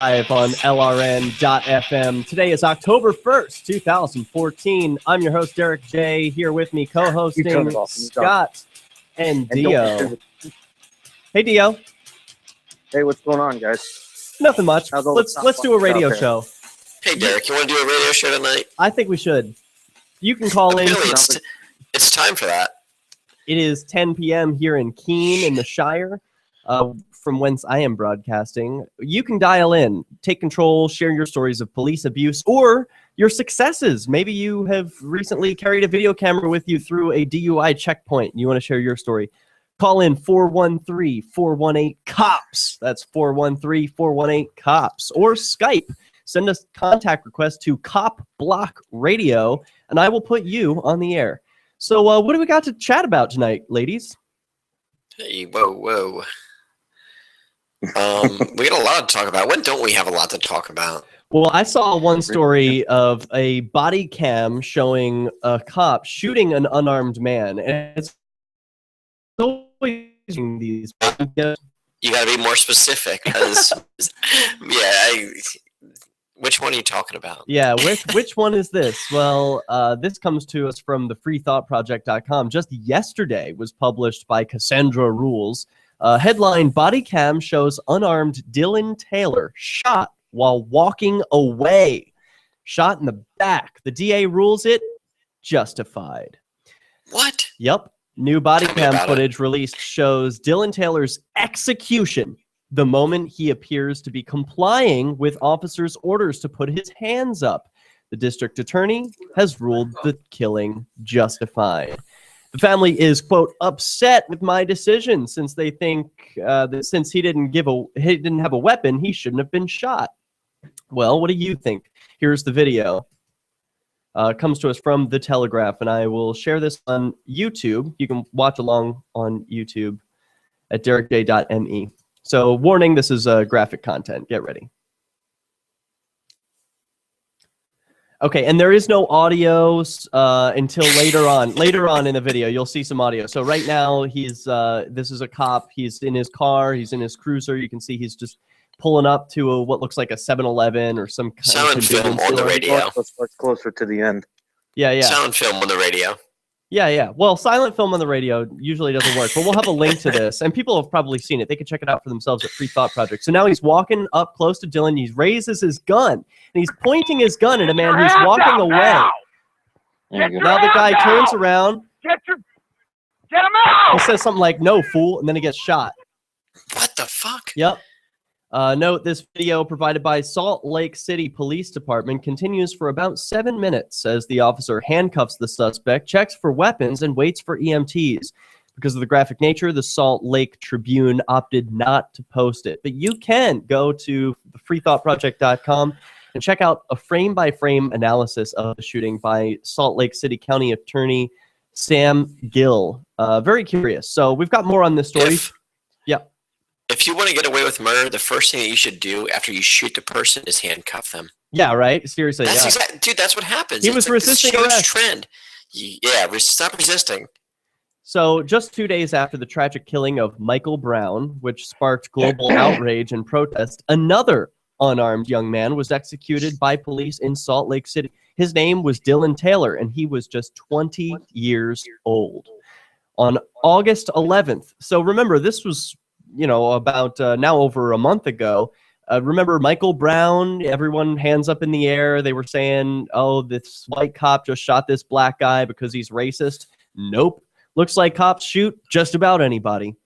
Live on LRN.FM. Today is October 1st, 2014. I'm your host, Derek J. Here with me, co-hosting Scott and Dio. Hey, Dio. Hey, what's going on, guys? Nothing much. Let's do a radio show. Hey, Derek, you want to do a radio show tonight? I think we should. You can call in. It's time for that. It is 10 p.m. here in Keene in the Shire. From whence I am broadcasting. You can dial in, take control, share your stories of police abuse or your successes. Maybe you have recently carried a video camera with you through a DUI checkpoint. You want to share your story. Call in 413-418-COPS. That's 413-418-COPS. Or Skype. Send us contact request to CopBlockRadio, and I will put you on the air. So what do we got to chat about tonight, ladies? Hey, whoa. We got a lot to talk about. When don't we have a lot to talk about? Well, I saw one story of a body cam showing a cop shooting an unarmed man, and it's always these. You got to be more specific, because which one are you talking about? Yeah, which one is this? Well, this comes to us from the freethoughtproject.com. Just yesterday was published by Cassandra Rules. Headline, body cam shows unarmed Dylan Taylor shot while walking away. Shot in the back. The DA rules it justified. What? Yep. New body cam footage released shows Dylan Taylor's execution the moment he appears to be complying with officers' orders to put his hands up. The district attorney has ruled the killing justified. The family is, quote, upset with my decision since they think that since he didn't have a weapon, he shouldn't have been shot. Well, what do you think? Here's the video. It comes to us from The Telegraph, and I will share this on YouTube. You can watch along on YouTube at derekj.me. So, warning, this is graphic content. Get ready. Okay, and there is no audio until later on. Later on in the video, you'll see some audio. So right now, this is a cop. He's in his car. He's in his cruiser. You can see he's just pulling up to what looks like a 7-Eleven or some kind of film on the radio. Let's closer to the end. Yeah. Sound film on the radio. Yeah. Well, silent film on the radio usually doesn't work, but we'll have a link to this, and people have probably seen it. They can check it out for themselves at Free Thought Project. So now he's walking up close to Dylan. He raises his gun, and he's pointing his gun at a man who's walking away. Now the guy turns around. Get him out! He says something like, "No, fool," and then he gets shot. What the fuck? Yep. Note, this video provided by Salt Lake City Police Department continues for about 7 minutes as the officer handcuffs the suspect, checks for weapons, and waits for EMTs. Because of the graphic nature, the Salt Lake Tribune opted not to post it. But you can go to freethoughtproject.com and check out a frame-by-frame analysis of the shooting by Salt Lake City County Attorney Sam Gill. Very curious. So we've got more on this story. If you want to get away with murder, the first thing that you should do after you shoot the person is handcuff them. Yeah, right? Seriously, Dude, that's what happens. He was resisting arrest. Trend. Yeah, stop resisting. So just 2 days after the tragic killing of Michael Brown, which sparked global outrage and protest, another unarmed young man was executed by police in Salt Lake City. His name was Dylan Taylor, and he was just 20 years old. On August 11th. So remember, this was about now over a month ago. Remember Michael Brown? Everyone hands up in the air. They were saying, oh, this white cop just shot this black guy because he's racist. Nope. Looks like cops shoot just about anybody.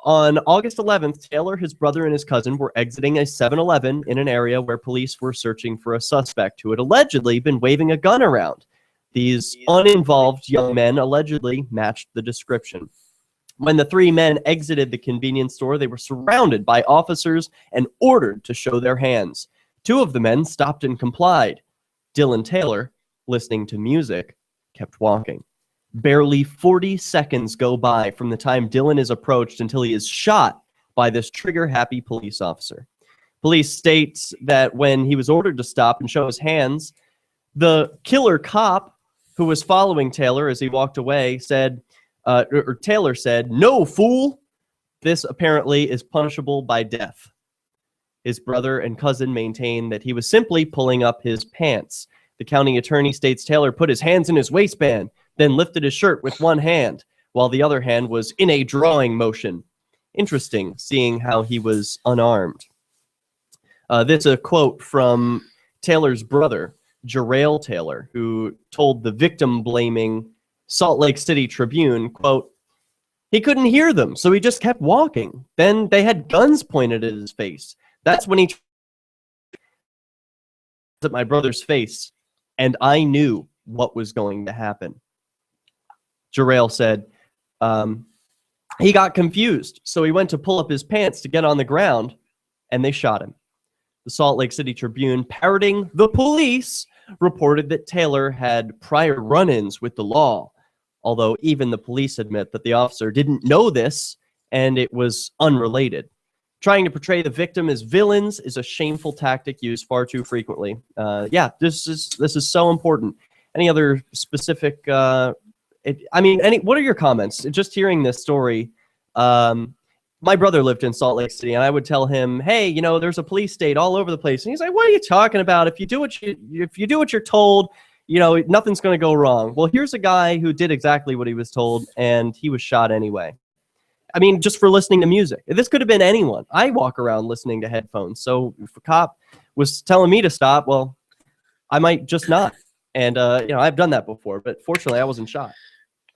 On August 11th, Taylor, his brother, and his cousin were exiting a 7-Eleven in an area where police were searching for a suspect who had allegedly been waving a gun around. These uninvolved young men allegedly matched the description. When the three men exited the convenience store, they were surrounded by officers and ordered to show their hands. Two of the men stopped and complied. Dylan Taylor, listening to music, kept walking. Barely 40 seconds go by from the time Dylan is approached until he is shot by this trigger-happy police officer. Police states that when he was ordered to stop and show his hands, the killer cop who was following Taylor as he walked away said, Taylor said, "No, fool! This apparently is punishable by death." His brother and cousin maintain that he was simply pulling up his pants. The county attorney states Taylor put his hands in his waistband, then lifted his shirt with one hand, while the other hand was in a drawing motion. Interesting, seeing how he was unarmed. This is a quote from Taylor's brother, Jarrell Taylor, who told the victim-blaming Salt Lake City Tribune, quote, "He couldn't hear them, so he just kept walking. Then they had guns pointed at his face. That's when he at my brother's face, and I knew what was going to happen." Jarrell said, he got confused, so he went to pull up his pants to get on the ground, and they shot him. The Salt Lake City Tribune, parroting the police, reported that Taylor had prior run-ins with the law, although even the police admit that the officer didn't know this and it was unrelated. Trying to portray the victim as villains is a shameful tactic used far too frequently. This is so important. Any other specific? What are your comments? Just hearing this story. My brother lived in Salt Lake City, and I would tell him, "Hey, there's a police state all over the place." And he's like, "What are you talking about? If you do what you're told, nothing's going to go wrong." Well, here's a guy who did exactly what he was told, and he was shot anyway. I mean, just for listening to music. This could have been anyone. I walk around listening to headphones, so if a cop was telling me to stop, well, I might just not. And I've done that before, but fortunately, I wasn't shot.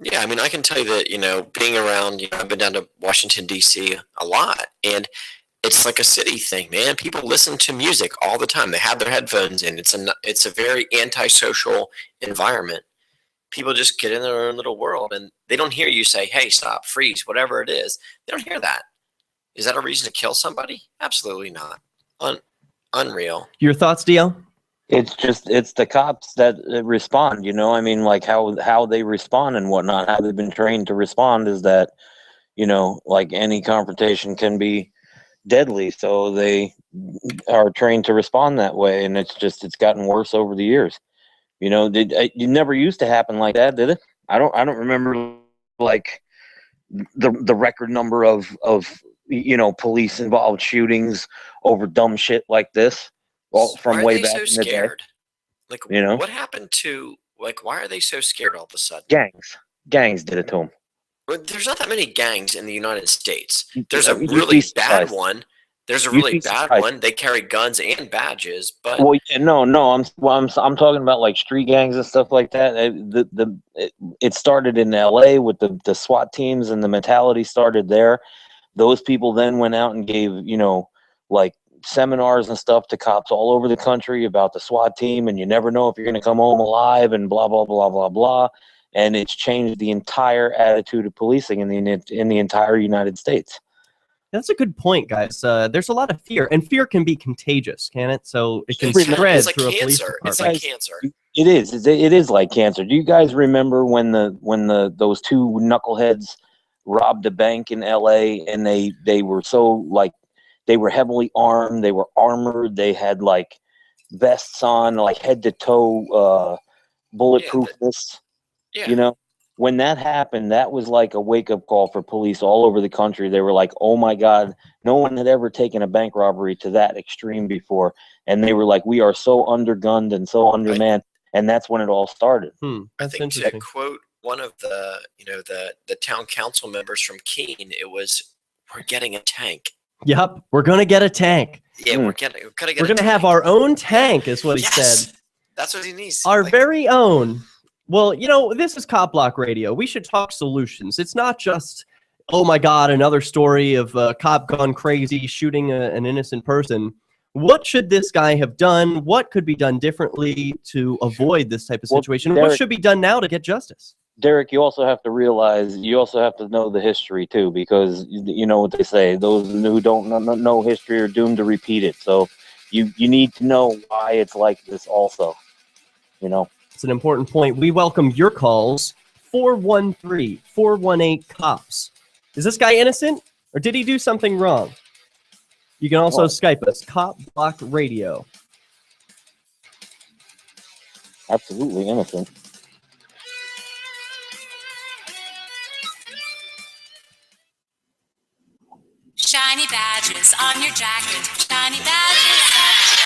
Yeah, I mean, I can tell you that, being around, I've been down to Washington, D.C. a lot, and it's like a city thing, man. People listen to music all the time. They have their headphones in. It's a very antisocial environment. People just get in their own little world, and they don't hear you say, "Hey, stop, freeze," whatever it is. They don't hear that. Is that a reason to kill somebody? Absolutely not. Unreal. Your thoughts, Dio? It's the cops that respond, I mean, like how they respond and whatnot, how they've been trained to respond is that, like any confrontation can be deadly. So they are trained to respond that way. And it's gotten worse over the years. It never used to happen like that, did it? I don't remember like the record number of police involved shootings over dumb shit like this. Well, from way back in the day. Like, what happened to, why are they so scared all of a sudden? Gangs did it to them. Well, there's not that many gangs in the United States. There's a really bad one. They carry guns and badges, but I'm talking about like street gangs and stuff like that. It started in LA with the SWAT teams, and the mentality started there. Those people then went out and gave, like seminars and stuff to cops all over the country about the SWAT team, and you never know if you're going to come home alive, and blah blah blah blah blah. And it's changed the entire attitude of policing in the entire United States. That's a good point, guys. There's a lot of fear, and fear can be contagious, can it? So it can spread through a police department. It's like cancer. It is like cancer. Do you guys remember when those two knuckleheads robbed a bank in LA, and they were so like, they were heavily armed, they were armored, they had like vests on, like head to toe bulletproof vests. Yeah. When that happened, that was like a wake-up call for police all over the country. They were like, oh my God, no one had ever taken a bank robbery to that extreme before. And they were like, we are so undergunned and so undermanned. And that's when it all started. I think to quote one of the town council members from Keene, it was, "We're getting a tank." Yep, we're going to get a tank. Yeah, we're going to have our own tank, is what he said. That's what he needs. Our very own. Well, this is CopBlock Radio. We should talk solutions. It's not just, oh my God, another story of a cop gone crazy shooting an innocent person. What should this guy have done? What could be done differently to avoid this type of situation? Derek, what should be done now to get justice? Derek, you also have to realize, you also have to know the history too, because you know what they say, those who don't know history are doomed to repeat it. So you need to know why it's like this also, It's an important point. We welcome your calls, 413-418-COPS. Is this guy innocent, or did he do something wrong? You can also Skype us, CopBlockRadio. Absolutely innocent. Shiny badges on your jacket. Shiny badges.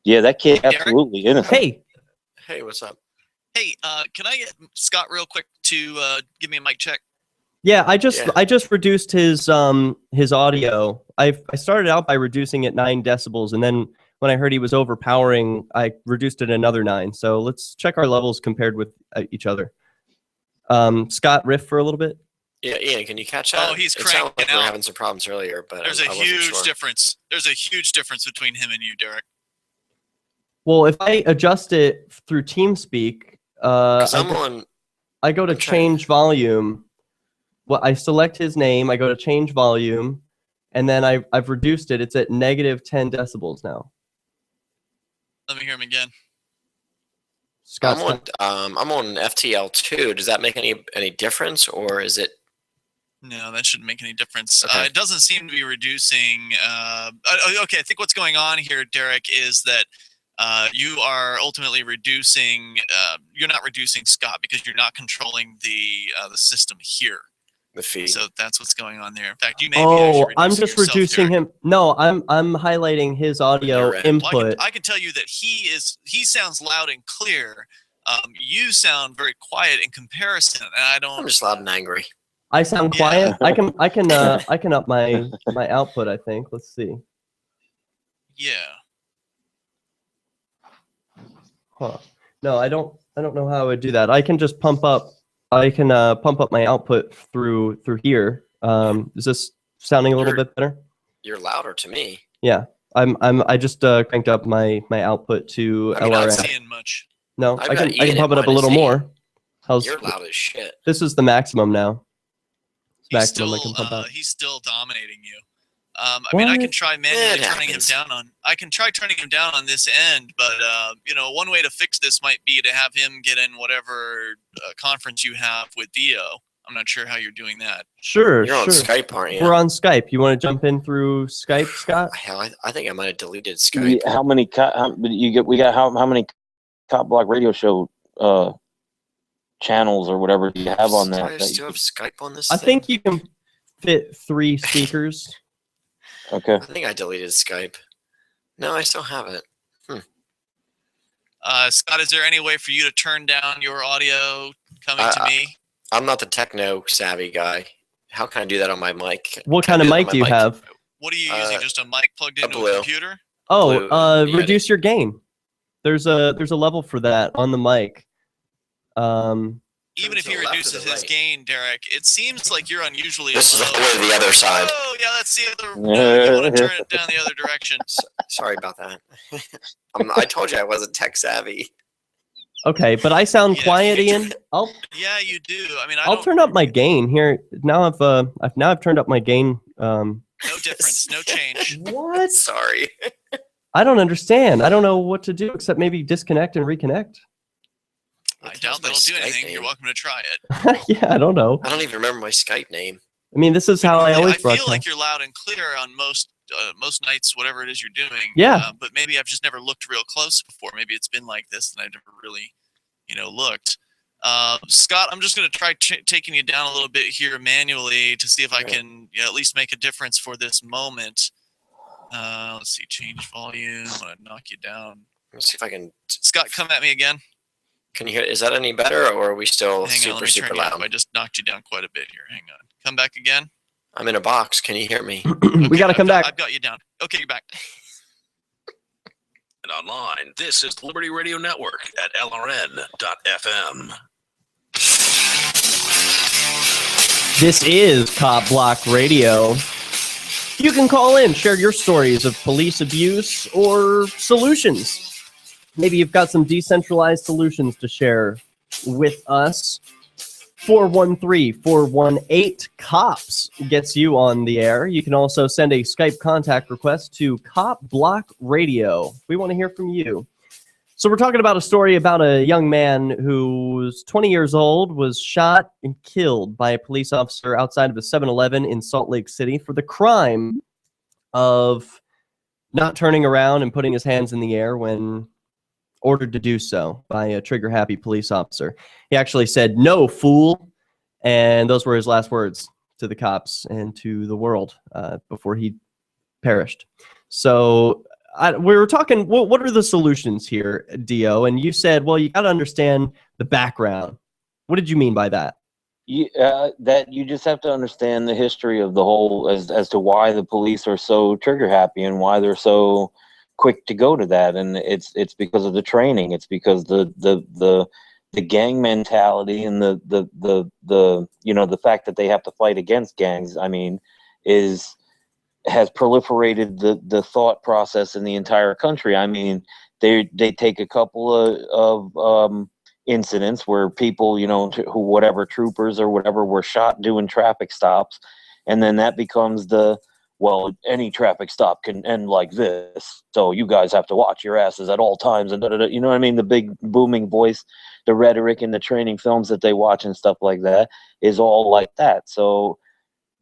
Yeah, that kid absolutely innocent. Hey, Hey, what's up? Hey, can I get Scott real quick to give me a mic check? yeah, I just reduced his audio. I started out by reducing it 9 decibels, and then when I heard he was overpowering, I reduced it another 9. So let's check our levels compared with each other. Scott, riff for a little bit. Yeah, Ian, can you catch that? Oh, he's It sounded like cranking we were out. having some problems earlier, but There's I a wasn't huge sure. difference. There's a huge difference between him and you, Derek. Well, if I adjust it through TeamSpeak, I go to change volume. Well, I select his name. I go to change volume, and then I've reduced it. It's at negative 10 decibels now. Let me hear him again. Scott, I'm on FTL2. Does that make any difference, or is it? No, that shouldn't make any difference. Okay. It doesn't seem to be reducing. Okay, I think what's going on here, Derek, is that you are ultimately reducing. You're not reducing Scott because you're not controlling the system here. The feed. So that's what's going on there. In fact, you may be actually I'm just yourself, reducing Derek. him. No, I'm highlighting his audio Well, input. I can tell you that he sounds loud and clear. You sound very quiet in comparison, and I don't. I'm just loud and angry. I sound quiet. I can up my output. I think. Let's see. Yeah. Huh. No, I don't know how I would do that. I can just pump up. I can pump up my output through here. Is this sounding a little bit better? You're louder to me. Yeah. I just cranked up my output to I mean, Not LRM. seeing much. No, I've I got can Ian pump it at up a little -8. more. You're loud as shit. This is the maximum now. He's Maximum I still, can pump out. he's still dominating you. I mean, I can What? try manually It turning him happens. down on. I can try turning him down on this end, but one way to fix this might be to have him get in whatever conference you have with Dio. I'm not sure how you're doing that. Sure, You're on sure. Skype, aren't you? We're on Skype. You want to jump in through Skype, Scott? Hell, I think I might have deleted Skype. How many? How many CopBlock Radio show channels or whatever do you have on Do that? I still have Skype on this I thing? think you can fit 3 speakers. Okay. I think I deleted Skype. No, I still have it. Scott, is there any way for you to turn down your audio coming to me? I'm not the techno savvy guy. How can I do that on my mic? What Can I kind of do that on mic my do you have? What are you using? Just a mic plugged into a Blue. computer? Oh, Blue Yeti. reduce your gain. There's a level for that on the mic. Even to if he the left or reduces the his right? gain, Derek, it seems like you're unusually This is low. all the way to the other side. Oh, yeah, that's the other. No, you want to turn it down the other direction. Sorry about that. I told you I wasn't tech savvy. Okay, but I sound Yeah. quiet, Ian. Yeah, you do. I mean, I'll turn up my gain here. Now I've turned up my gain. No difference, no change. What? Sorry. I don't understand. I don't know what to do except maybe disconnect and reconnect. I doubt that'll do anything. You're welcome to try it. Yeah, I don't know. I don't even remember my Skype name. I mean, this is how I always feel broadcast. like you're loud and clear on most nights, whatever it is you're doing. Yeah. But maybe I've just never looked real close before. Maybe it's been like this and I've never really, looked. Scott, I'm just going to try taking you down a little bit here manually to see if I can at least make a difference for this moment. Let's see, change volume. I'm going to knock you down. Let's see if I can. Scott, come at me again. Can you hear? Is that any better, or are we still Hang on, let me super turn you up. loud? I just knocked you down quite a bit here. Hang on. Come back again. I'm in a box. Can you hear me? We got to come back. I've got you down. Okay, you're back. And online, this is Liberty Radio Network at LRN.FM. This is CopBlock Radio. You can call in, share your stories of police abuse or solutions. Maybe you've got some decentralized solutions to share with us. 413-418-COPS gets you on the air. You can also send a Skype contact request to CopBlockRadio. We want to hear from you. So we're talking about a story about a young man who's 20 years old, was shot and killed by a police officer outside of a 7-Eleven in Salt Lake City for the crime of not turning around and putting his hands in the air when ordered to do so by a trigger-happy police officer. He actually said, "No, fool," and those were his last words to the cops and to the world before he perished. So we were talking, what are the solutions here, Dio? And you said, well, you got to understand the background. What did you mean by that? That you just have to understand the history of the whole, as to why the police are so trigger happy and why they're so quick to go to that. And it's because of the training. It's because the gang mentality and the the fact that they have to fight against gangs, I mean, has proliferated the thought process in the entire country. I mean, they take a couple of incidents where people, whatever troopers or whatever were shot doing traffic stops, and then that becomes any traffic stop can end like this, so you guys have to watch your asses at all times, and you know what I mean? The big booming voice, the rhetoric in the training films that they watch and stuff like that is all like that. So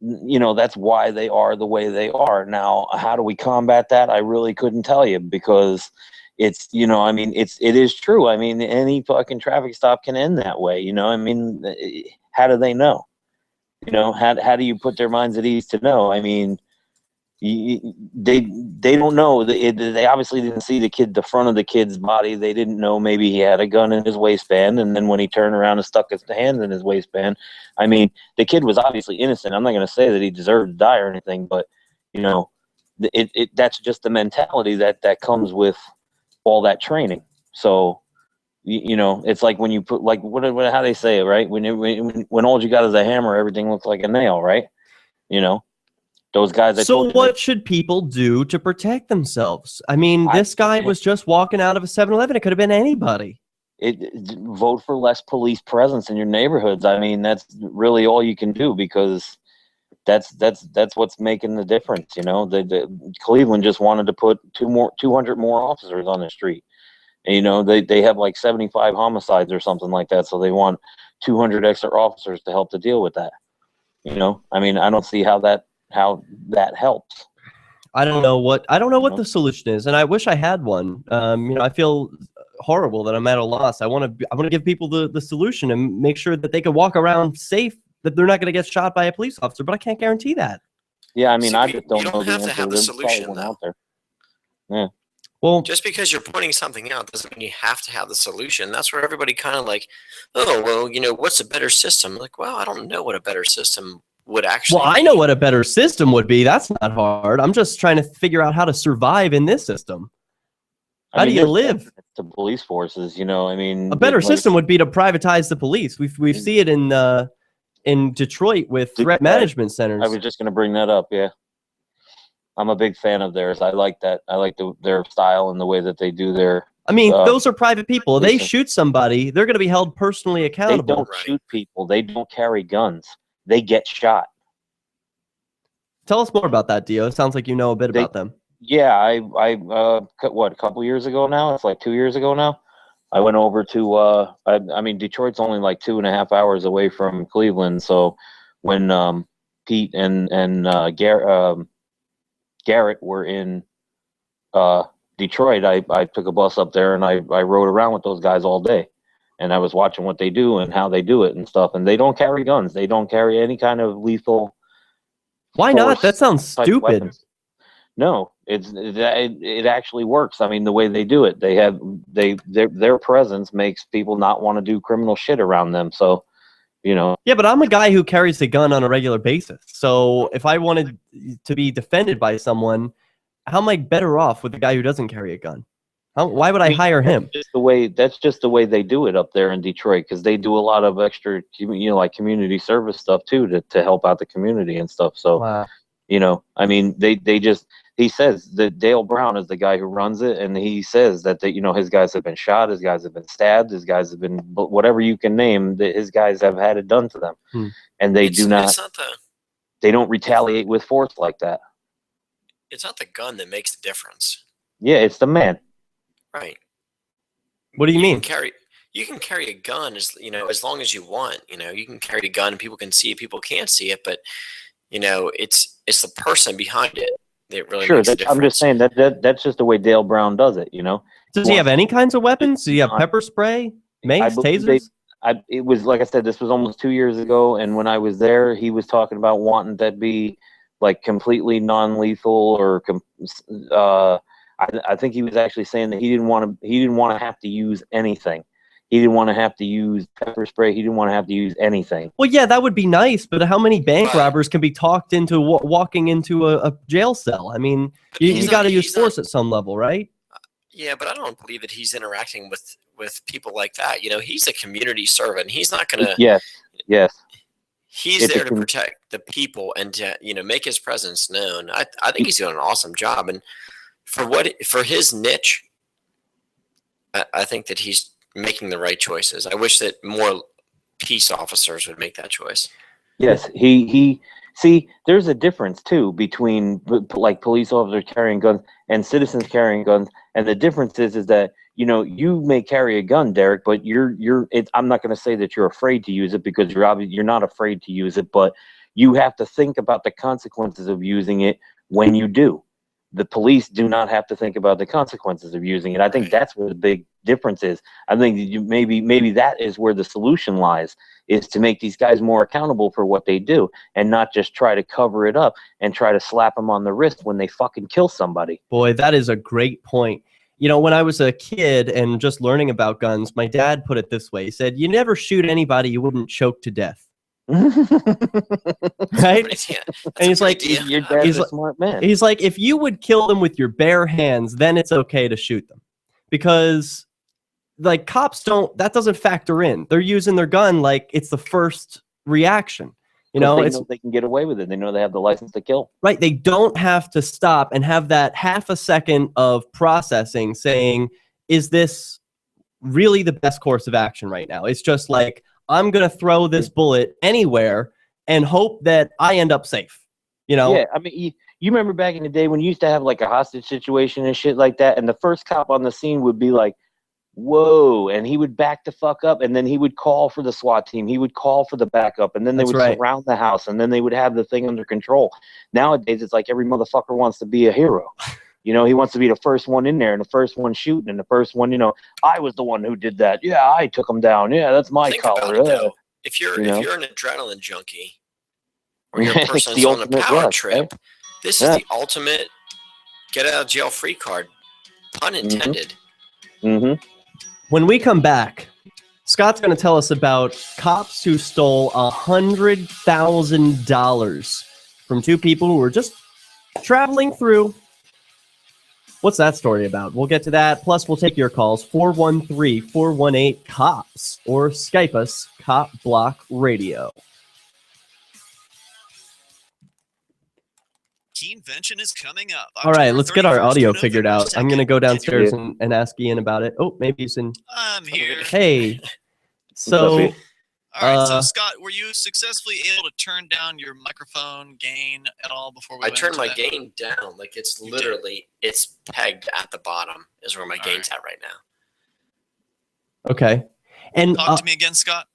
that's why they are the way they are. Now, how do we combat that? I really couldn't tell you, because it's, it is true. I mean, any fucking traffic stop can end that way. I mean, how do they know? How do you put their minds at ease to know? I mean, they don't know. They obviously didn't see the front of the kid's body. They didn't know maybe he had a gun in his waistband, and then when he turned around and stuck his hands in his waistband, I mean, the kid was obviously innocent. I'm not going to say that he deserved to die or anything, but that's just the mentality that comes with all that training. So it's like when you put, like, how they say it, right? When all you got is a hammer, everything looks like a nail, right? Those guys. So what should people do to protect themselves? I mean, this guy was just walking out of a 7-Eleven. It could have been anybody. Vote for less police presence in your neighborhoods. I mean, that's really all you can do, because that's what's making the difference. Cleveland just wanted to put 200 more officers on the street. And, they have like 75 homicides or something like that, so they want 200 extra officers to help to deal with that. I mean, I don't see how that helps. I don't know what the solution is, and I wish I had one. I feel horrible that I'm at a loss. I want to give people the solution and make sure that they can walk around safe, that they're not going to get shot by a police officer, but I can't guarantee that. Yeah, I mean, I just don't know. You don't have to have the solution, though. Out there. Yeah. Well, just because you're pointing something out doesn't mean you have to have the solution. That's where everybody kind of like, oh, well, what's a better system? Like, well, I don't know what a better system would actually be. I know what a better system would be. That's not hard. I'm just trying to figure out how to survive in this system. How do you live? The police forces, I mean, a better system would be to privatize the police. We see it in Detroit with threat management centers. I was just going to bring that up. Yeah, I'm a big fan of theirs. I like that. I like their style and the way that they do their. I mean, those are private people. They shoot somebody, they're going to be held personally accountable. They don't shoot people. They don't carry guns. They get shot. Tell us more about that, Dio. It sounds like you know a bit about them. Yeah, a couple years ago now? It's like 2 years ago now. I went over to, I mean, Detroit's only like 2.5 hours away from Cleveland. So when Pete and Garrett were in Detroit, I took a bus up there and I rode around with those guys all day. And I was watching what they do and how they do it and stuff. And they don't carry guns. They don't carry any kind of lethal. Why not? That sounds stupid. Weapons. No, it actually works. I mean, the way they do it, their presence makes people not want to do criminal shit around them. So, Yeah, but I'm a guy who carries a gun on a regular basis. So if I wanted to be defended by someone, how am I better off with the guy who doesn't carry a gun? Why would I hire him? That's just the way they do it up there in Detroit, because they do a lot of extra, like community service stuff too, to help out the community and stuff. So, wow. I mean, he says that Dale Brown is the guy who runs it, and he says that his guys have been shot, his guys have been stabbed, his guys have been whatever you can name, that his guys have had it done to them, and they they don't retaliate with force like that. It's not the gun that makes the difference. Yeah, it's the man. Right. What do you mean? You can carry a gun as long as you want. You can carry a gun and people can see it, people can't see it, but it's the person behind it that really makes the difference. I'm just saying that's just the way Dale Brown does it. Does he have any kinds of weapons? Do you have pepper spray, mace, tasers? it was like I said, this was almost 2 years ago, and when I was there, he was talking about wanting that be like completely non-lethal, or I think he was actually saying that he didn't want to have to use anything. He didn't want to have to use pepper spray. He didn't want to have to use anything. Well, yeah, that would be nice, but how many bank robbers can be talked into walking into a jail cell? I mean, you got to use force at some level, right? Yeah, but I don't believe that he's interacting with people like that. You know, he's a community servant. He's not going to. Yes. He's there to protect the people and to, you know, make his presence known. I think he's doing an awesome job, and for his niche, I think that he's making the right choices. I wish that more peace officers would make that choice. Yes, he see, there's a difference too between like police officers carrying guns and citizens carrying guns, and the difference is that, you know, you may carry a gun, Derek, but I'm not going to say that you're afraid to use it, because you're not afraid to use it, but you have to think about the consequences of using it when you do. The police do not have to think about the consequences of using it. I think that's where the big difference is. I think maybe that is where the solution lies, is to make these guys more accountable for what they do, and not just try to cover it up and try to slap them on the wrist when they fucking kill somebody. Boy, that is a great point. You know, when I was a kid and just learning about guns, my dad put it this way. He said, "You never shoot anybody you wouldn't choke to death." Right? And he's like, your dad's a smart man. He's like, if you would kill them with your bare hands, then it's okay to shoot them, because like cops that doesn't factor in. They're using their gun like it's the first reaction. You know, they can get away with it. They know they have the license to kill. Right. They don't have to stop and have that half a second of processing saying, is this really the best course of action right now? It's just like, I'm going to throw this bullet anywhere and hope that I end up safe. You know? Yeah, I mean, you remember back in the day when you used to have like a hostage situation and shit like that, and the first cop on the scene would be like, whoa, and he would back the fuck up, and then he would call for the SWAT team. He would call for the backup, and then they would surround the house, and then they would have the thing under control. Nowadays, it's like every motherfucker wants to be a hero. You know, he wants to be the first one in there and the first one shooting and the first one, you know, I was the one who did that. Yeah, I took him down. Yeah, that's my collar. If you're an adrenaline junkie, or you're a person who's on a power trip, this is the ultimate get out of jail free card, pun intended. Mm-hmm. When we come back, Scott's going to tell us about cops who stole $100,000 from two people who were just traveling through. What's that story about? We'll get to that. Plus, we'll take your calls, 413-418-COPS, or Skype us, CopBlockRadio. Keenvention is coming up. All right, let's get our audio figured out. I'm going to go downstairs and ask Ian about it. Oh, maybe he's in. I'm here. Hey. So... All right, so Scott, were you successfully able to turn down your microphone gain at all before we went turned into my gain down. Like it's literally, it's pegged at the bottom is where my gain's at right now. Okay. And talk to me again, Scott.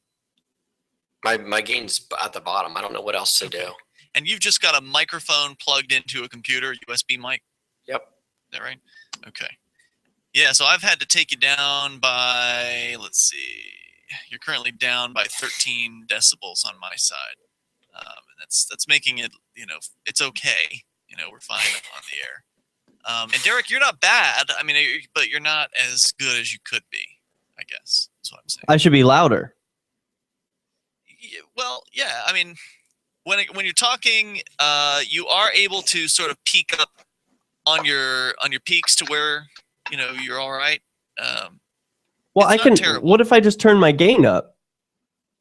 My gain's at the bottom. I don't know what else to do. And you've just got a microphone plugged into a computer, USB mic? Yep. Is that right? Okay. Yeah, so I've had to take you down by, let's see. You're currently down by 13 decibels on my side. And that's making it, you know, it's okay. You know, we're fine on the air. And Derek, you're not bad. I mean, but you're not as good as you could be, I guess. That's what I'm saying. I should be louder. Yeah, well, yeah. I mean, when you're talking, you are able to sort of peak up on your peaks to where, you know, you're all right. Well, I can. Terrible. What if I just turn my gain up?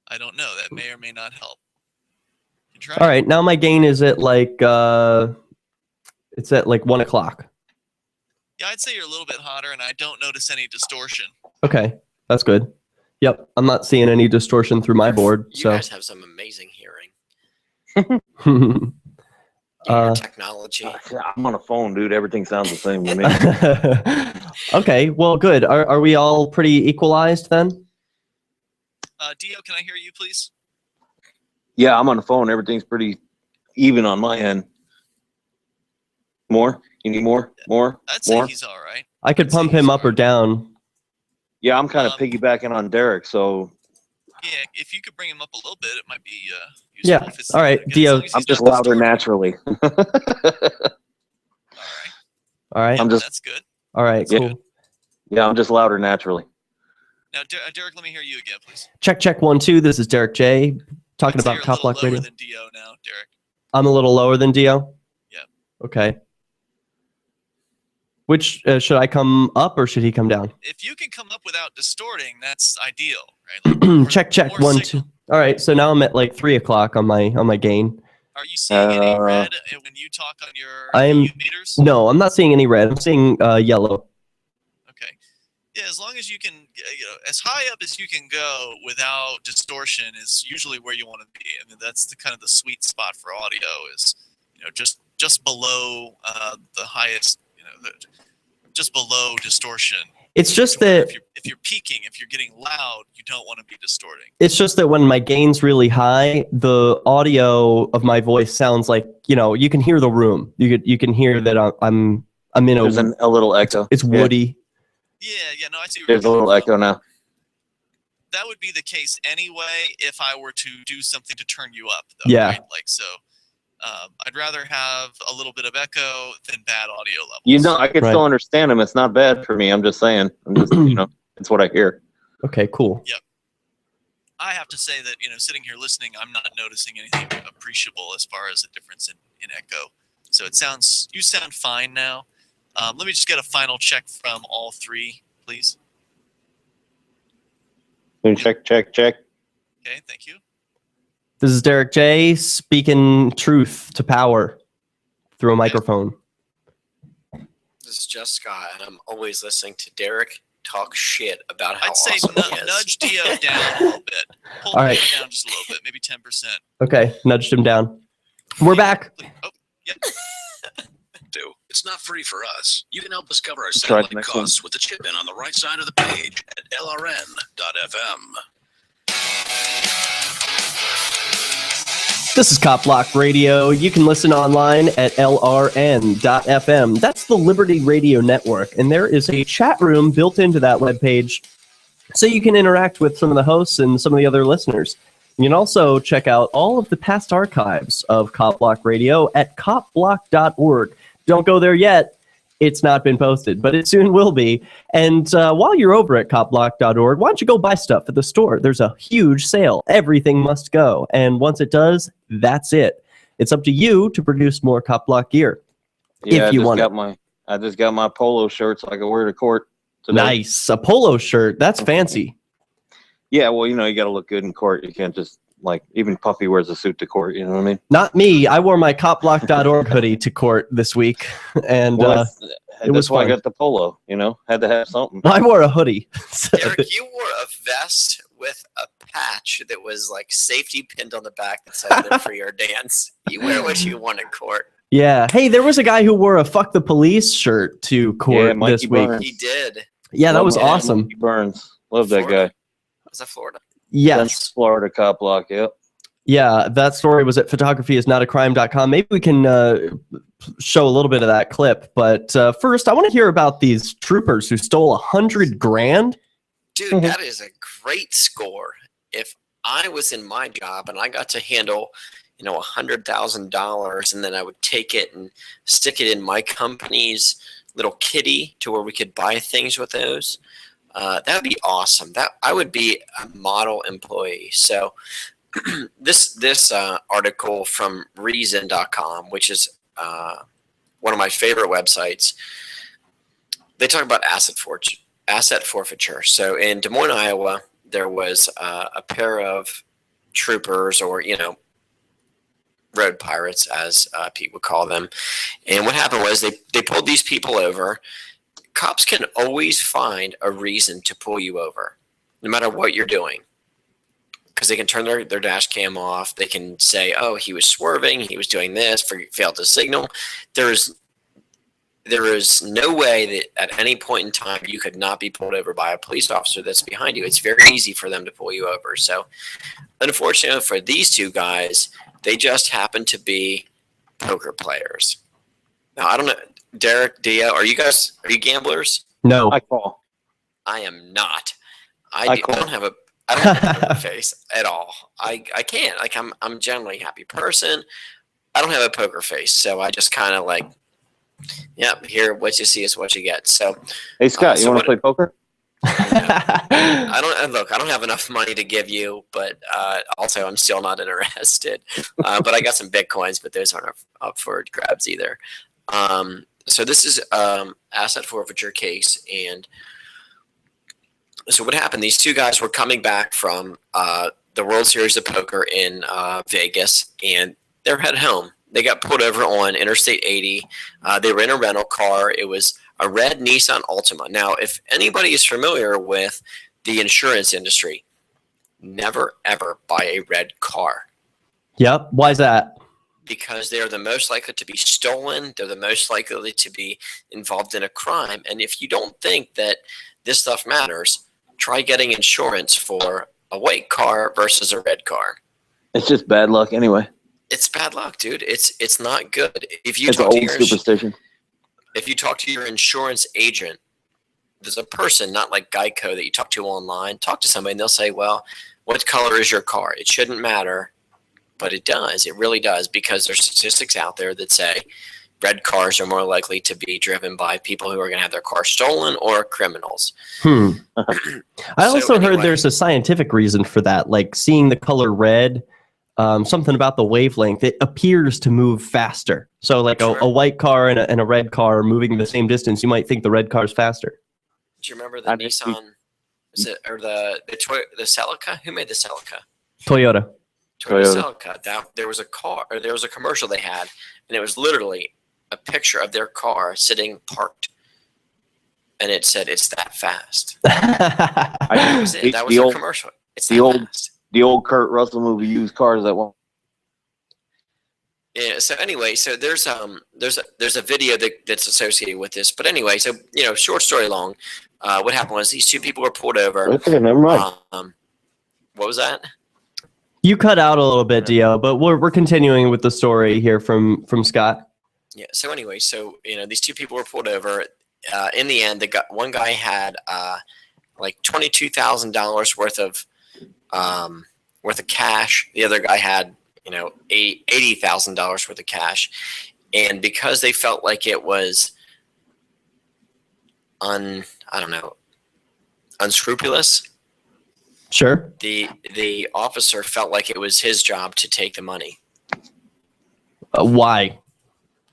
I don't know. That may or may not help. All right, now my gain is at like it's at like 1 o'clock. Yeah, I'd say you're a little bit hotter, and I don't notice any distortion. Okay, that's good. Yep, I'm not seeing any distortion through my board. You guys have some amazing hearing. Technology. I'm on a phone, dude. Everything sounds the same to me. Okay, well, good. Are we all pretty equalized then? Dio, can I hear you, please? Yeah, I'm on the phone. Everything's pretty even on my end. More? You need more? More? I'd say he's all right. I could pump him up or down. Yeah, I'm kind of piggybacking on Derek, so Yeah, if you could bring him up a little bit, it might be useful. Yeah. If it's, All right, again, as Dio. long as he's I'm just not louder distorting. naturally. All right. All right. I'm just That's good. All right. Yeah. Cool. yeah, I'm just louder naturally. Now, Derek, let me hear you again, please. Check 1 2. This is Derek J. Talking I'd say about you're a little CopBlock lower Radio. than Dio now, Derek. I'm a little lower than Dio. Yeah. Okay. Which should I come up or should he come down? If you can come up without distorting, that's ideal, right? Like more, check more 1 signal. 2. All right. So now I'm at like 3 o'clock on my gain. Are you seeing any red when you talk on your I'm- EU meters? No, I'm not seeing any red. I'm seeing yellow. Okay. Yeah, as long as you can, as high up as you can go without distortion is usually where you want to be. I mean, that's the kind of the sweet spot for audio is, just below the highest, just below distortion. It's just To where that if you're peaking, if you're getting loud, you don't want to be distorting. it's just that when my gain's really high, the audio of my voice sounds like, you can hear the room. You can hear that I'm in There's a little echo. it's woody. Yeah, no, I see. Where There's a you're little coming from. echo now. That would be the case anyway if I were to do something to turn you up, though. Yeah. Right? Like so. I'd rather have a little bit of echo than bad audio levels. I can Right. still understand him. It's not bad for me. I'm just saying. I'm just, it's what I hear. Okay, cool. I have to say that sitting here listening, I'm not noticing anything appreciable as far as a difference in echo. So you sound fine now. Let me just get a final check from all three, please. Check. Okay, thank you. This is Derek J. speaking truth to power through a microphone. This is just Scott, and I'm always listening to Derek talk shit about how I'd say awesome he is. nudge Dio down a little bit. Pull All right. Dio down just a little bit, maybe 10%. Okay, nudged him down. We're back. Oh, yeah. It's not free for us. You can help us cover our try the satellite next costs with the chip in on the right side of the page at lrn.fm. This is CopBlock Radio. You can listen online at lrn.fm. That's the Liberty Radio Network, and there is a chat room built into that webpage so you can interact with some of the hosts and some of the other listeners. You can also check out all of the past archives of CopBlock Radio at copblock.org. Don't go there yet. It's not been posted, but it soon will be. And while you're over at copblock.org, why don't you go buy stuff at the store? There's a huge sale. Everything must go. And once it does, that's it. It's up to you to produce more CopBlock gear. Yeah, if you want I just got my polo shirt so I can wear to court today. Nice. A polo shirt. That's fancy. Yeah, well, you got to look good in court. You can't just, even Puffy wears a suit to court, you know what I mean? Not me. I wore my copblock.org hoodie to court this week. And it was why fun. I got the polo, had to have something. I wore a hoodie. So- Derek, you wore a vest with a patch that was like safety pinned on the back that said "Live for your dance." You wear what you want in court. Yeah. Hey, there was a guy who wore a "Fuck the Police" shirt to court Mikey this week. Burns. He did. Yeah, that was Love awesome. Mikey Burns. Love that Florida. guy. Was that Florida? Yes. Florida cop block, yep. Yeah, that story was at photographyisnotacrime.com. Maybe we can show a little bit of that clip. But first, I want to hear about these troopers who stole $100,000. Dude, that is a great score. If I was in my job and I got to handle, $100,000, and then I would take it and stick it in my company's little kitty to where we could buy things with those, that would be awesome. That I would be a model employee. So this article from Reason.com, which is one of my favorite websites, they talk about asset forfeiture. So in Des Moines, Iowa, there was a pair of troopers, or road pirates, as Pete would call them. And what happened was they pulled these people over. Cops can always find a reason to pull you over, no matter what you're doing, because they can turn their dash cam off. They can say, oh, he was swerving, he was doing this, failed to signal. There is no way that at any point in time you could not be pulled over by a police officer that's behind you. It's very easy for them to pull you over. So unfortunately for these two guys, they just happen to be poker players. Now, I don't know, Derek, Dia, are you gamblers? No. I call. I am not. I don't have I don't have a poker face at all. I can't. Like I'm generally a happy person. I don't have a poker face, so I just kind of like, yep, here, what you see is what you get. So, Hey Scott, you want to play poker? I don't have enough money to give you, but also I'm still not interested. But I got some Bitcoins, but those aren't up for grabs either. So this is asset forfeiture case, and so what happened? These two guys were coming back from the World Series of Poker in Vegas, and they're headed home. They got pulled over on Interstate 80. They were in a rental car. It was a red Nissan Altima. Now, if anybody is familiar with the insurance industry, never, ever buy a red car. Yep. Why is that? Because they are the most likely to be stolen. They're the most likely to be involved in a crime. And if you don't think that this stuff matters, try getting insurance for a white car versus a red car. It's just bad luck anyway. It's bad luck, dude. It's not good. If you It's talk old to your superstition. if you talk to your insurance agent, there's a person, not like Geico, that you talk to online. Talk to somebody, and they'll say, "Well, what color is your car?" It shouldn't matter, but it does. It really does, because there's statistics out there that say red cars are more likely to be driven by people who are going to have their car stolen or criminals. I also heard there's a scientific reason for that, like seeing the color red. Something about the wavelength, it appears to move faster. So like a white car and a red car moving the same distance, you might think the red car is faster. Do you remember the Nissan? Is it, or the Celica? Who made the Celica? Toyota. Celica. There was a car, or there was a commercial they had, and it was literally a picture of their car sitting parked, and it said, "It's that fast." That was it. That was their commercial. It's that fast. The old Kurt Russell movie, Used Cars, that one. Yeah. So anyway, so there's a video that's associated with this. But anyway, so short story long, what happened was these two people were pulled over. Okay, never mind. What was that? You cut out a little bit, Dio, but we're continuing with the story here from Scott. Yeah. So anyway, so these two people were pulled over. In the end, one guy had like $22,000 worth of cash. The other guy had $80,000 worth of cash, and because they felt like it was unscrupulous. Sure. The officer felt like it was his job to take the money. Why?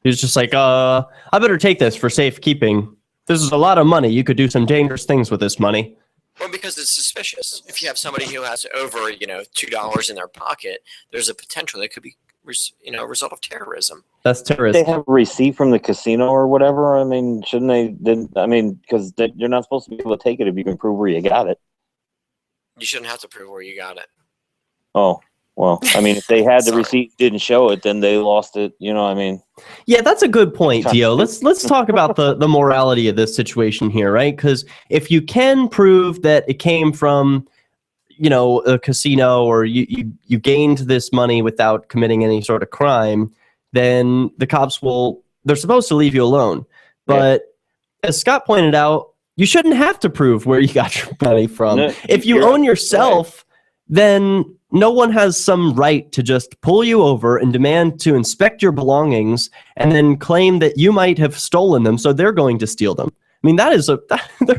He was just like, I better take this for safekeeping. This is a lot of money. You could do some dangerous things with this money. Well, because it's suspicious. If you have somebody who has over, $2 in their pocket, there's a potential that could be, a result of terrorism. That's terrorism. They have a receipt from the casino or whatever. I mean, shouldn't they? Because you're not supposed to be able to take it if you can prove where you got it. You shouldn't have to prove where you got it. Oh, well, if they had the receipt, didn't show it, then they lost it. Yeah, that's a good point, Dio. Let's talk about the morality of this situation here, right? Because if you can prove that it came from, a casino, or you gained this money without committing any sort of crime, then the cops they're supposed to leave you alone. But as Scott pointed out, you shouldn't have to prove where you got your money from. No, if you own yourself, then no one has some right to just pull you over and demand to inspect your belongings and then claim that you might have stolen them, so they're going to steal them. I mean, there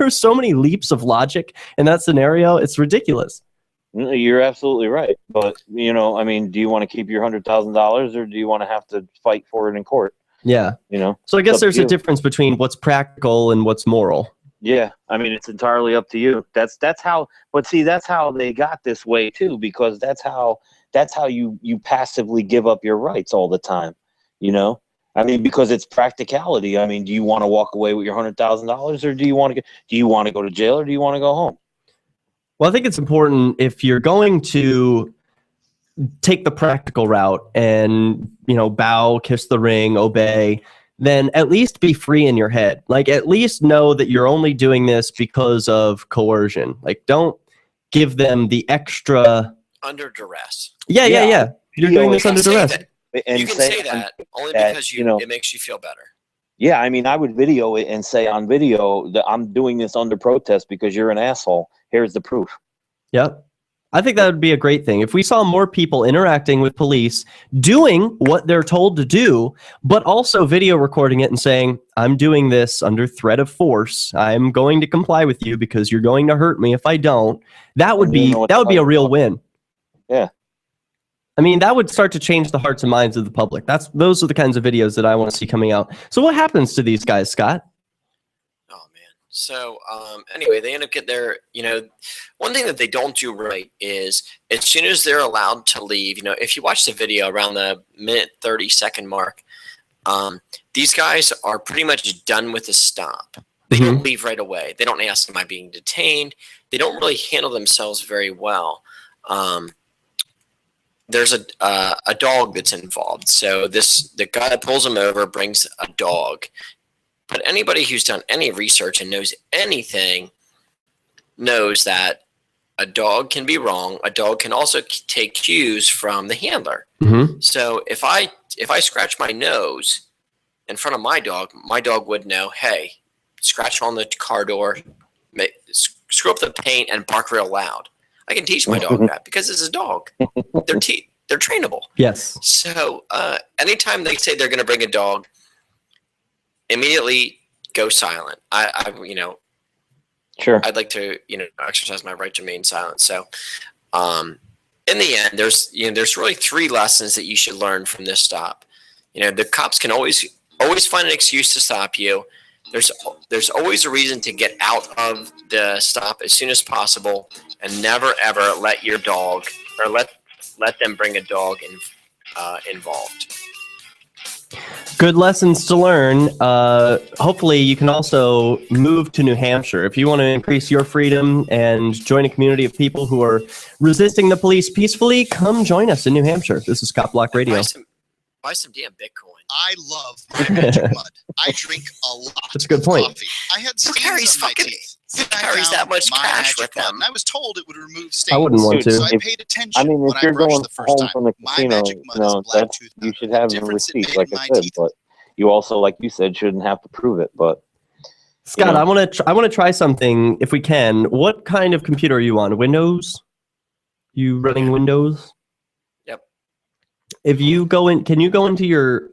are so many leaps of logic in that scenario. It's ridiculous. You're absolutely right. But, do you want to keep your $100,000, or do you want to have to fight for it in court? Yeah. So I guess there's a difference between what's practical and what's moral. Yeah, it's entirely up to you. That's how. But see, that's how they got this way too, because that's how you passively give up your rights all the time. Because it's practicality. Do you want to walk away with your $100,000, or do you want to go to jail, or do you want to go home? Well, I think it's important, if you're going to take the practical route and bow, kiss the ring, obey, then at least be free in your head. Like, at least know that you're only doing this because of coercion. Like, don't give them the extra... Under duress. Yeah. You're doing this under duress. You can say that only because it makes you feel better. Yeah, I would video it and say on video that I'm doing this under protest because you're an asshole. Here's the proof. Yep. I think that would be a great thing. If we saw more people interacting with police, doing what they're told to do, but also video recording it and saying, I'm doing this under threat of force. I'm going to comply with you because you're going to hurt me if I don't. That would be a real win. Yeah. I mean, that would start to change the hearts and minds of the public. Those are the kinds of videos that I want to see coming out. So what happens to these guys, Scott? Oh, man. So anyway, they end up getting their, one thing that they don't do right is as soon as they're allowed to leave, if you watch the video around the minute 30-second mark, these guys are pretty much done with the stop. They don't leave right away. They don't ask, am I being detained? They don't really handle themselves very well. There's a dog that's involved. So the guy that pulls them over brings a dog. But anybody who's done any research and knows anything knows that a dog can be wrong. A dog can also take cues from the handler. So if I scratch my nose in front of my dog would know, hey, scratch on the car door, screw up the paint, and bark real loud. I can teach my dog that because it's a dog. They're trainable. Yes. So anytime they say they're going to bring a dog, immediately go silent. Sure. I'd like to, exercise my right to remain silent. So, in the end, there's really 3 lessons that you should learn from this stop. The cops can always find an excuse to stop you. There's always a reason to get out of the stop as soon as possible, and never ever let your dog or let them bring a dog involved. Good lessons to learn. Hopefully, you can also move to New Hampshire. If you want to increase your freedom and join a community of people who are resisting the police peacefully, come join us in New Hampshire. This is CopBlock Radio. Buy some damn Bitcoin. I love my magic mud. I drink a lot. That's a good point. Coffee. I had Who stains on my teeth. Who carries that much cash with them? And I was told it would remove stains. I wouldn't want to. So I paid attention. I mean, when if you're I brushed going the first home time. from the My casino, magic mud is black tooth you mud. should The have a difference it receipt, made like in I my said. teeth. But you also, like you said, shouldn't have to prove it. But Scott, I want to try something if we can. What kind of computer are you on? Windows? You running Windows? Yep. If you go in, can you go into your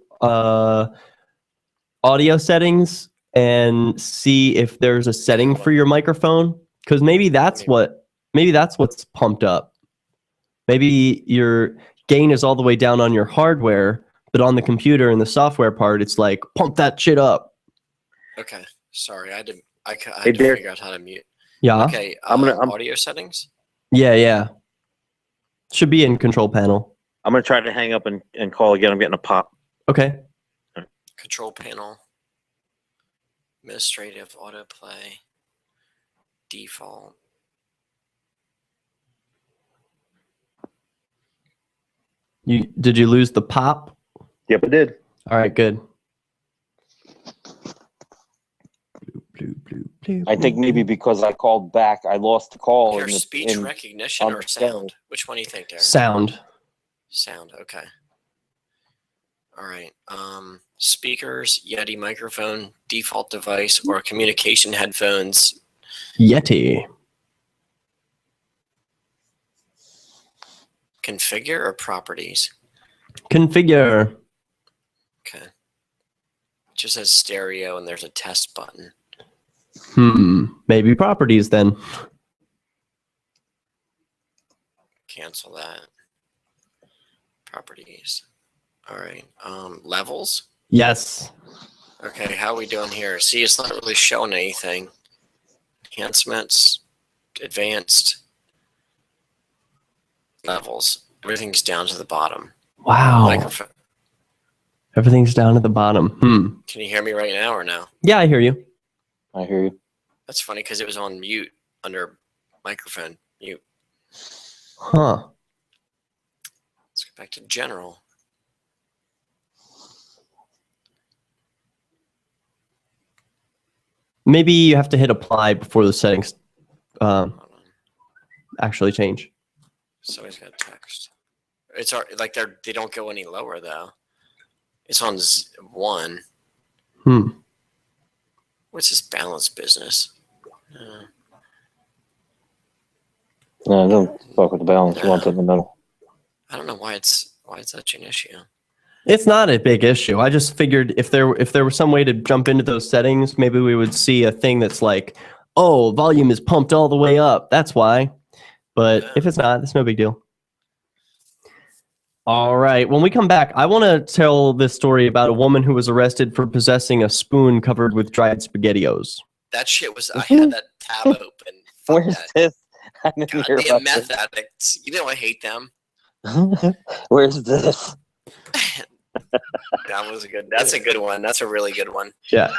audio settings and see if there's a setting for your microphone? Because maybe that's what's pumped up. Maybe your gain is all the way down on your hardware, but on the computer and the software part, it's like pump that shit up. Okay, sorry, I had to Hey, Derek. figure out how to mute. Yeah. Okay, I'm audio settings. Yeah. Should be in control panel. I'm gonna try to hang up and call again. I'm getting a pop. Okay. Control panel. Administrative autoplay. Default. Did you lose the pop? Yep, I did. All right, good. I think maybe because I called back, I lost the call. Your speech recognition on or the sound? phone. Which one do you think, Derek? Sound. Sound, okay. All right. Speakers, Yeti microphone, default device, or communication headphones. Yeti. Configure or properties? Configure. Okay. It just says stereo and there's a test button. Maybe properties then. Cancel that. Properties. All right. Levels? Yes. Okay, how are we doing here? See, it's not really showing anything. Enhancements, advanced, levels. Everything's down to the bottom. Wow. Microphone. Everything's down at the bottom. Can you hear me right now or no? Yeah, I hear you. I hear you. That's funny because it was on mute under microphone mute. Huh. Let's go back to general. Maybe you have to hit apply before the settings actually change. Somebody's got text. It's like they don't go any lower though. It's on 1. What's this balance business? No, don't fuck with the balance. You want it in the middle. I don't know why it's such an issue. It's not a big issue. I just figured if there was some way to jump into those settings, maybe we would see a thing that's like, oh, volume is pumped all the way up. That's why. But if it's not, it's no big deal. All right. When we come back, I want to tell this story about a woman who was arrested for possessing a spoon covered with dried SpaghettiOs. That shit was. I had that tab open. Fuck Where's that. this? I didn't hear Goddamn about meth this. addicts. You know I hate them. Where's this? That's a good one. That's a really good one. Yeah.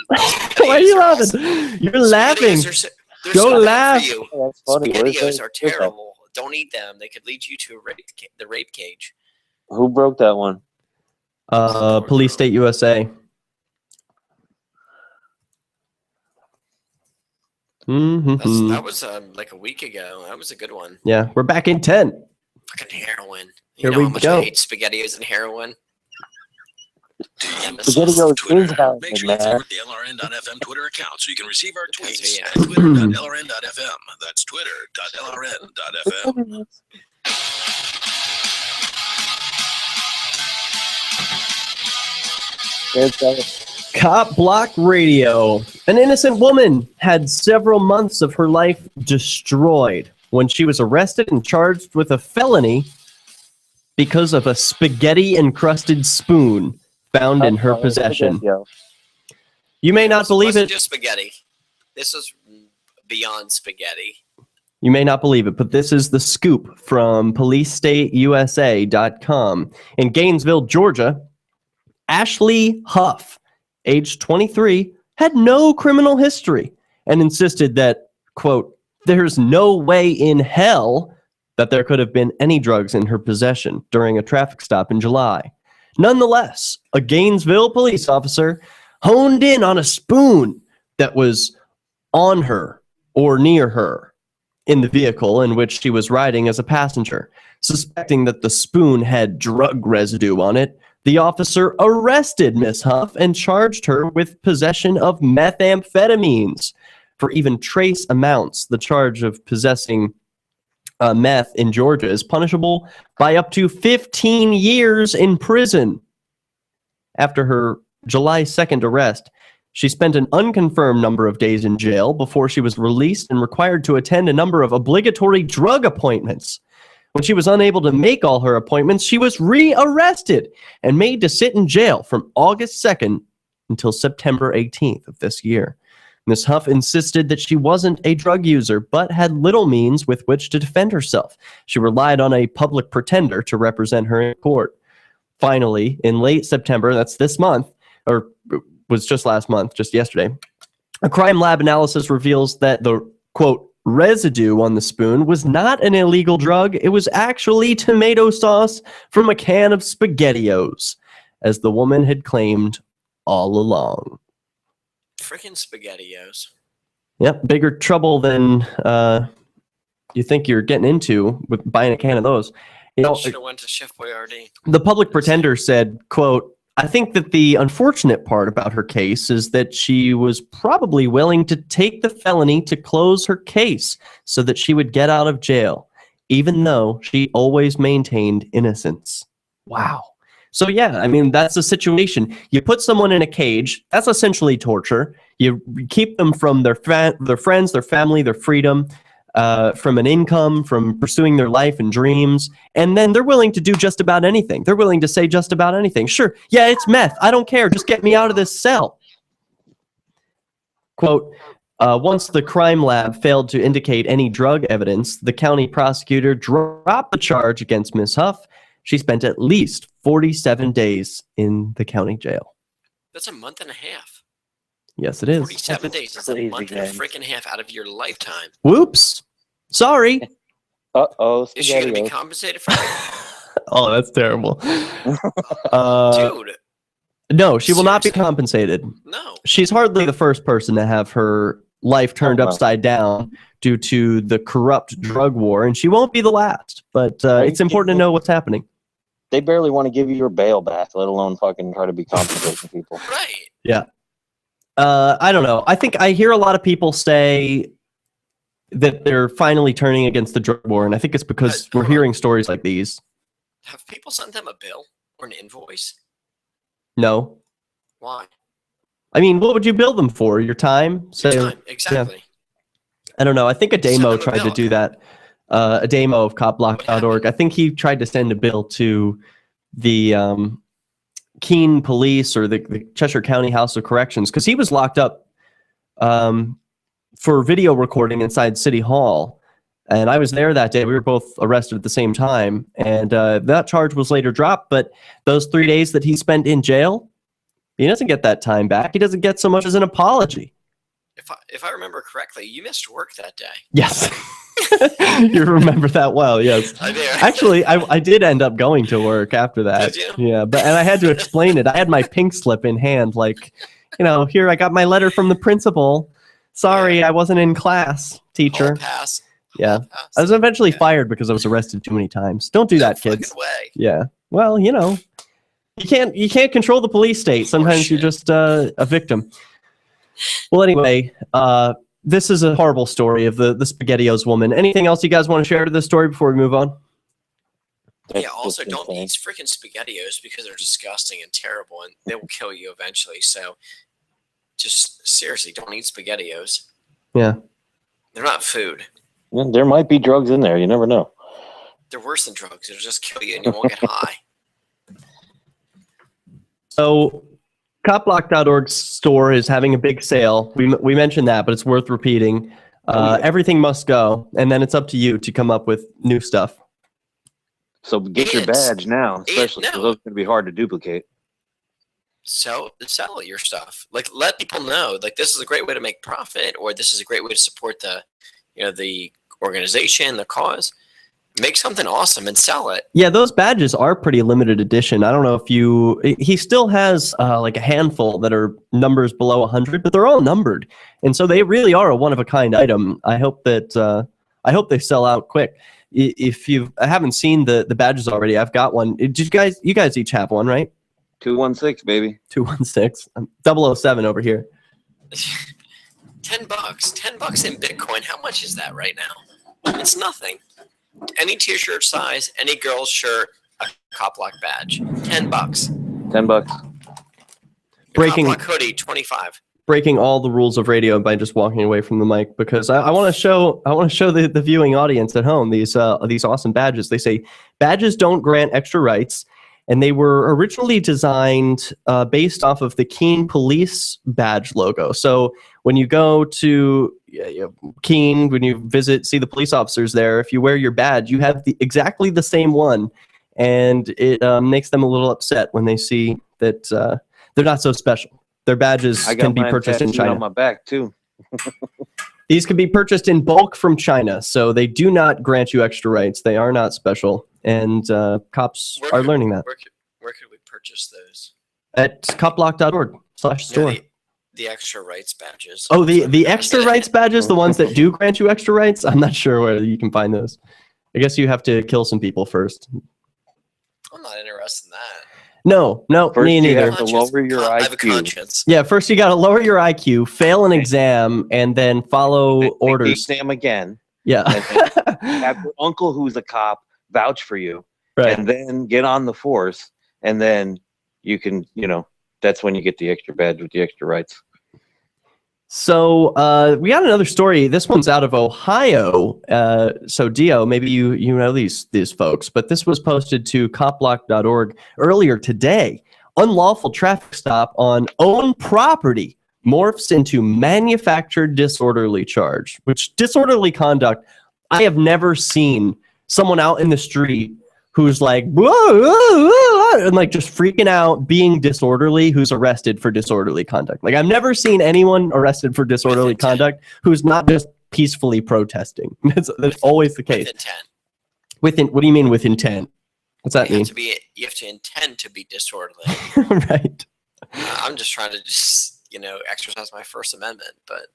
Why are you laughing? You're laughing. They're Go so bad laugh. for you. That's funny. Where's SpaghettiOs this? are terrible. Don't eat them. They could lead you to the rape cage. Who broke that one? Police State USA. Mm-hmm. That was like a week ago. That was a good one. Yeah, we're back in 10. Fucking heroin. Here You know we how much go. I hate SpaghettiOs and heroin? SpaghettiOs is how Make sure you man. follow the LRN.FM Twitter account so you can receive our tweets Yeah. at twitter.lrn.fm. That's twitter.lrn.fm. CopBlockRadio. An innocent woman had several months of her life destroyed when she was arrested and charged with a felony because of a spaghetti-encrusted spoon found in her possession. You may not believe wasn't it. just spaghetti. This is beyond spaghetti. You may not believe it, but this is the scoop from PoliceStateUSA.com. In Gainesville, Georgia, Ashley Huff, age 23, had no criminal history and insisted that, quote, there's no way in hell that there could have been any drugs in her possession during a traffic stop in July. Nonetheless, a Gainesville police officer honed in on a spoon that was on her or near her in the vehicle in which she was riding as a passenger. Suspecting that the spoon had drug residue on it, the officer arrested Miss Huff and charged her with possession of methamphetamines. For even trace amounts, the charge of possessing meth in Georgia is punishable by up to 15 years in prison. After her July 2nd arrest, she spent an unconfirmed number of days in jail before she was released and required to attend a number of obligatory drug appointments. When she was unable to make all her appointments, she was re-arrested and made to sit in jail from August 2nd until September 18th of this year. Ms. Huff insisted that she wasn't a drug user, but had little means with which to defend herself. She relied on a public pretender to represent her in court. Finally, in late September, that's this month, or was just last month, just yesterday, a crime lab analysis reveals that the, quote, residue on the spoon was not an illegal drug. It was actually tomato sauce from a can of SpaghettiOs, as the woman had claimed all along. Freaking SpaghettiOs. Yep, bigger trouble than you think you're getting into with buying a can of those. You know, Should have went to Chef Boyardee. the public pretender said, quote, I think that the unfortunate part about her case is that she was probably willing to take the felony to close her case so that she would get out of jail, even though she always maintained innocence. Wow. So yeah, I mean, that's the situation. You put someone in a cage, that's essentially torture. You keep them from their friends, their family, their freedom, from an income, from pursuing their life and dreams, and then they're willing to do just about anything. They're willing to say just about anything. Sure, yeah, it's meth. I don't care. Just get me out of this cell. Quote, once the crime lab failed to indicate any drug evidence, the county prosecutor dropped the charge against Ms. Huff. She spent at least 47 days in the county jail. That's a month and a half. Yes, it is. 47 days. That's a Easy month and a game. freaking half out of your lifetime. Whoops. Sorry. Uh-oh. Is she going to be SpaghettiOs. compensated for that? Oh, that's terrible. Dude, No, she will not be Seriously? compensated. no. She's hardly the first person to have her life turned Oh, wow. upside down due to the corrupt drug war, and she won't be the last. But it's important to know what's happening. They barely want to give you your bail back, let alone fucking try to be compensating people. Right. I don't know. I think I hear a lot of people say that they're finally turning against the drug war, and I think it's because we're hearing stories like these. Have people sent them a bill or an invoice? No. Why? I mean, what would you bill them for? Your time? Your time, exactly. Yeah. I don't know. I think a demo Send them a tried to bill. do that. A demo of CopBlock.org. I think he tried to send a bill to the Keene Police or the Cheshire County House of Corrections because he was locked up for video recording inside City Hall. And I was there that day. We were both arrested at the same time. And that charge was later dropped. But those 3 days that he spent in jail, he doesn't get that time back. He doesn't get so much as an apology. If I remember correctly, you missed work that day. Yes. You remember that well, yes. I do. Actually, I did end up going to work after that. Did you? Yeah, and I had to explain it. I had my pink slip in hand, like, here, I got my letter from the principal. Sorry, I wasn't in class, teacher. Hall pass. Yeah. Pass. I was eventually fired because I was arrested too many times. Don't do that, No kids. fucking way. Yeah. Well, you can't control the police state. Sometimes you're just a victim. Well, anyway, this is a horrible story of the SpaghettiOs woman. Anything else you guys want to share to this story before we move on? Yeah, also don't eat freaking SpaghettiOs because they're disgusting and terrible and they will kill you eventually. So just seriously, don't eat SpaghettiOs. Yeah. They're not food. Well, there might be drugs in there. You never know. They're worse than drugs. It'll just kill you and you won't get high. So CopBlock.org's store is having a big sale. We mentioned that, but it's worth repeating. Everything must go, and then it's up to you to come up with new stuff. So get your badge now, especially because those are going to be hard to duplicate. Sell your stuff. Like, let people know, like, this is a great way to make profit, or this is a great way to support the organization, the cause. Make something awesome and sell it. Yeah, those badges are pretty limited edition. I don't know if he still has like a handful that are numbers below 100, but they're all numbered. And so they really are a one-of-a-kind item. I hope they sell out quick. If you haven't seen the badges already, I've got one. Did you guys each have one, right? 216, baby. 216. I'm 007 over here. $10. $10 in Bitcoin. How much is that right now? It's nothing. Any t-shirt size, any girl's shirt, a CopBlock badge. $10. $10. Breaking CopBlock hoodie, $25. Breaking all the rules of radio by just walking away from the mic because I want to show the viewing audience at home these awesome badges. They say badges don't grant extra rights, and they were originally designed based off of the Keene Police badge logo. So when you go to Keene, when you see the police officers there, if you wear your badge, you have exactly the same one, and it makes them a little upset when they see that they're not so special. Their badges can be purchased in China. On my back too. These can be purchased in bulk from China, so they do not grant you extra rights. They are not special, and cops are learning that. Where could we purchase those? At CopBlock.org/store. The extra rights badges. Oh, the extra rights badges, the ones that do grant you extra rights? I'm not sure where you can find those. I guess you have to kill some people first. I'm not interested in that. No, first me neither. You have to lower your IQ. I have a conscience. Yeah, first you got to lower your IQ, fail an exam, and then follow orders. The exam again. Yeah. And have your uncle who's a cop vouch for you. Right. And then get on the force, and then you can, that's when you get the extra badge with the extra rights. So we got another story. This one's out of Ohio. So Dio, maybe you know these folks, but this was posted to CopBlock.org earlier today. Unlawful traffic stop on own property morphs into manufactured disorderly charge, which disorderly conduct, I have never seen someone out in the street who's like, whoa, whoa, whoa, and like just freaking out, being disorderly, who's arrested for disorderly conduct. Like I've never seen anyone arrested for disorderly conduct who's not just peacefully protesting. That's always the case. What do you mean with intent? What's that mean? You have to intend to be disorderly. Right. I'm just trying to exercise my First Amendment, but.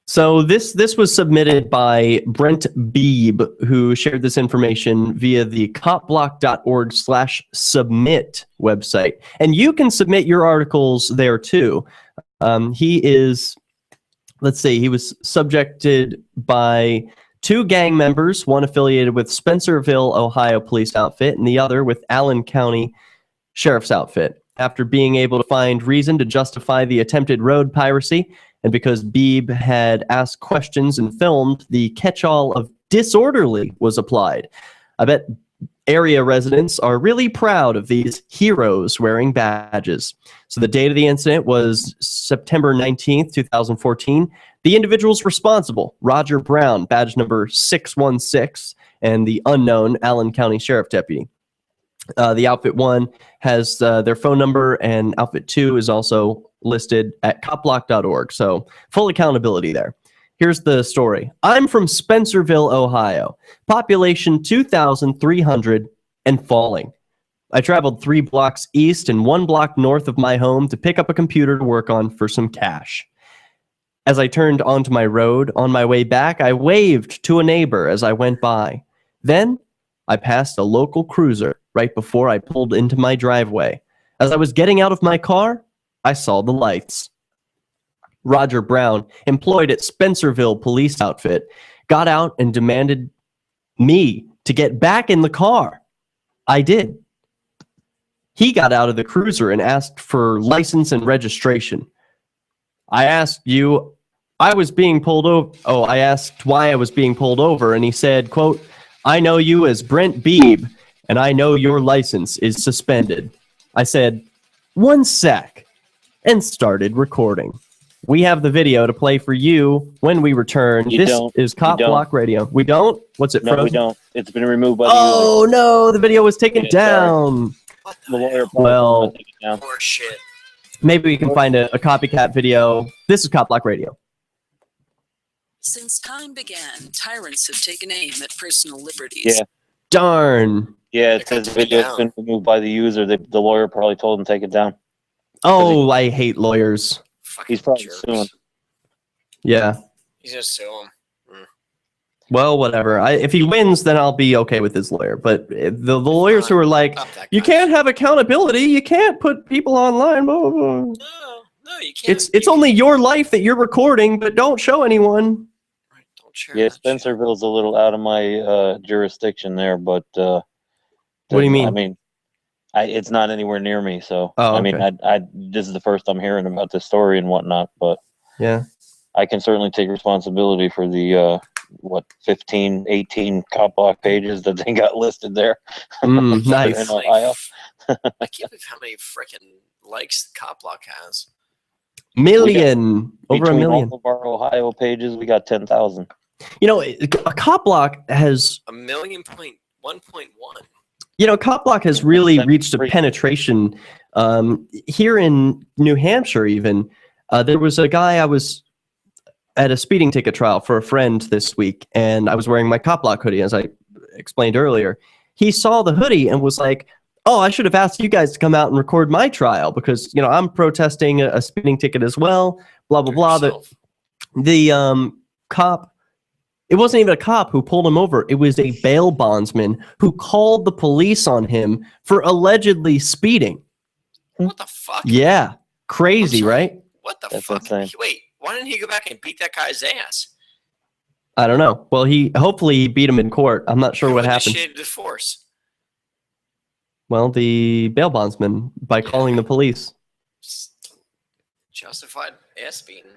So this was submitted by Brent Beebe, who shared this information via the CopBlock.org/submit website. And you can submit your articles there too. He is let's see, he was subjected by 2 gang members, one affiliated with Spencerville, Ohio police outfit, and the other with Allen County Sheriff's outfit. After being able to find reason to justify the attempted road piracy, and because Beebe had asked questions and filmed, the catch-all of disorderly was applied. I bet area residents are really proud of these heroes wearing badges. So the date of the incident was September 19th, 2014. The individuals responsible, Roger Brown, badge number 616, and the unknown Allen County Sheriff Deputy. The Outfit 1 has their phone number, and Outfit 2 is also listed at CopBlock.org. So full accountability there. Here's the story. I'm from Spencerville, Ohio. Population 2,300 and falling. I traveled 3 blocks east and 1 block north of my home to pick up a computer to work on for some cash. As I turned onto my road, on my way back, I waved to a neighbor as I went by. Then I passed a local cruiser right before I pulled into my driveway. As I was getting out of my car, I saw the lights. Roger Brown, employed at Spencerville police outfit, got out and demanded me to get back in the car. I did. He got out of the cruiser and asked for license and registration. I asked why I was being pulled over, and he said, quote, I know you as Brent Beebe, and I know your license is suspended. I said, 1 sec, and started recording. We have the video to play for you when we return. This is CopBlock Radio. We don't? What's it, frozen? No, we don't. It's been removed by the Oh, no, the video was taken down. Well, More shit. maybe we can find a copycat video. This is CopBlock Radio. Since time began, tyrants have taken aim at personal liberties. Yeah. Darn. Yeah, it says the video's been removed by the user. The lawyer probably told him to take it down. Oh, I hate lawyers. He's probably suing. Yeah. He's gonna sue him. Well, whatever. If he wins, then I'll be okay with his lawyer. But the lawyers who are like, you can't have accountability. You can't put people online. Blah, blah, blah. No, you can't. It's only your life that you're recording, but don't show anyone. Right, don't share. Yeah, Spencerville's a little out of my jurisdiction there, but what do you mean? I mean, it's not anywhere near me, so I mean, this is the first I'm hearing about this story and whatnot, but yeah, I can certainly take responsibility for the 15, 18 CopBlock pages that they got listed there. Nice. In Ohio. I can't believe how many freaking likes CopBlock has. Over a million. All of our Ohio pages, we got 10,000. You know, a CopBlock has 1.1. You know, CopBlock has really reached a penetration here in New Hampshire. Even there was a guy, I was at a speeding ticket trial for a friend this week, and I was wearing my CopBlock hoodie, as I explained earlier. He saw the hoodie and was like, "Oh, I should have asked you guys to come out and record my trial because I'm protesting a speeding ticket as well." Blah blah blah. The cop. It wasn't even a cop who pulled him over. It was a bail bondsman who called the police on him for allegedly speeding. What the fuck? Yeah. Crazy, right? What the fuck? Insane. Wait, why didn't he go back and beat that guy's ass? I don't know. Well, hopefully he beat him in court. I'm not sure what happened. Initiated the force. Well, the bail bondsman, by calling the police. Justified ass beating.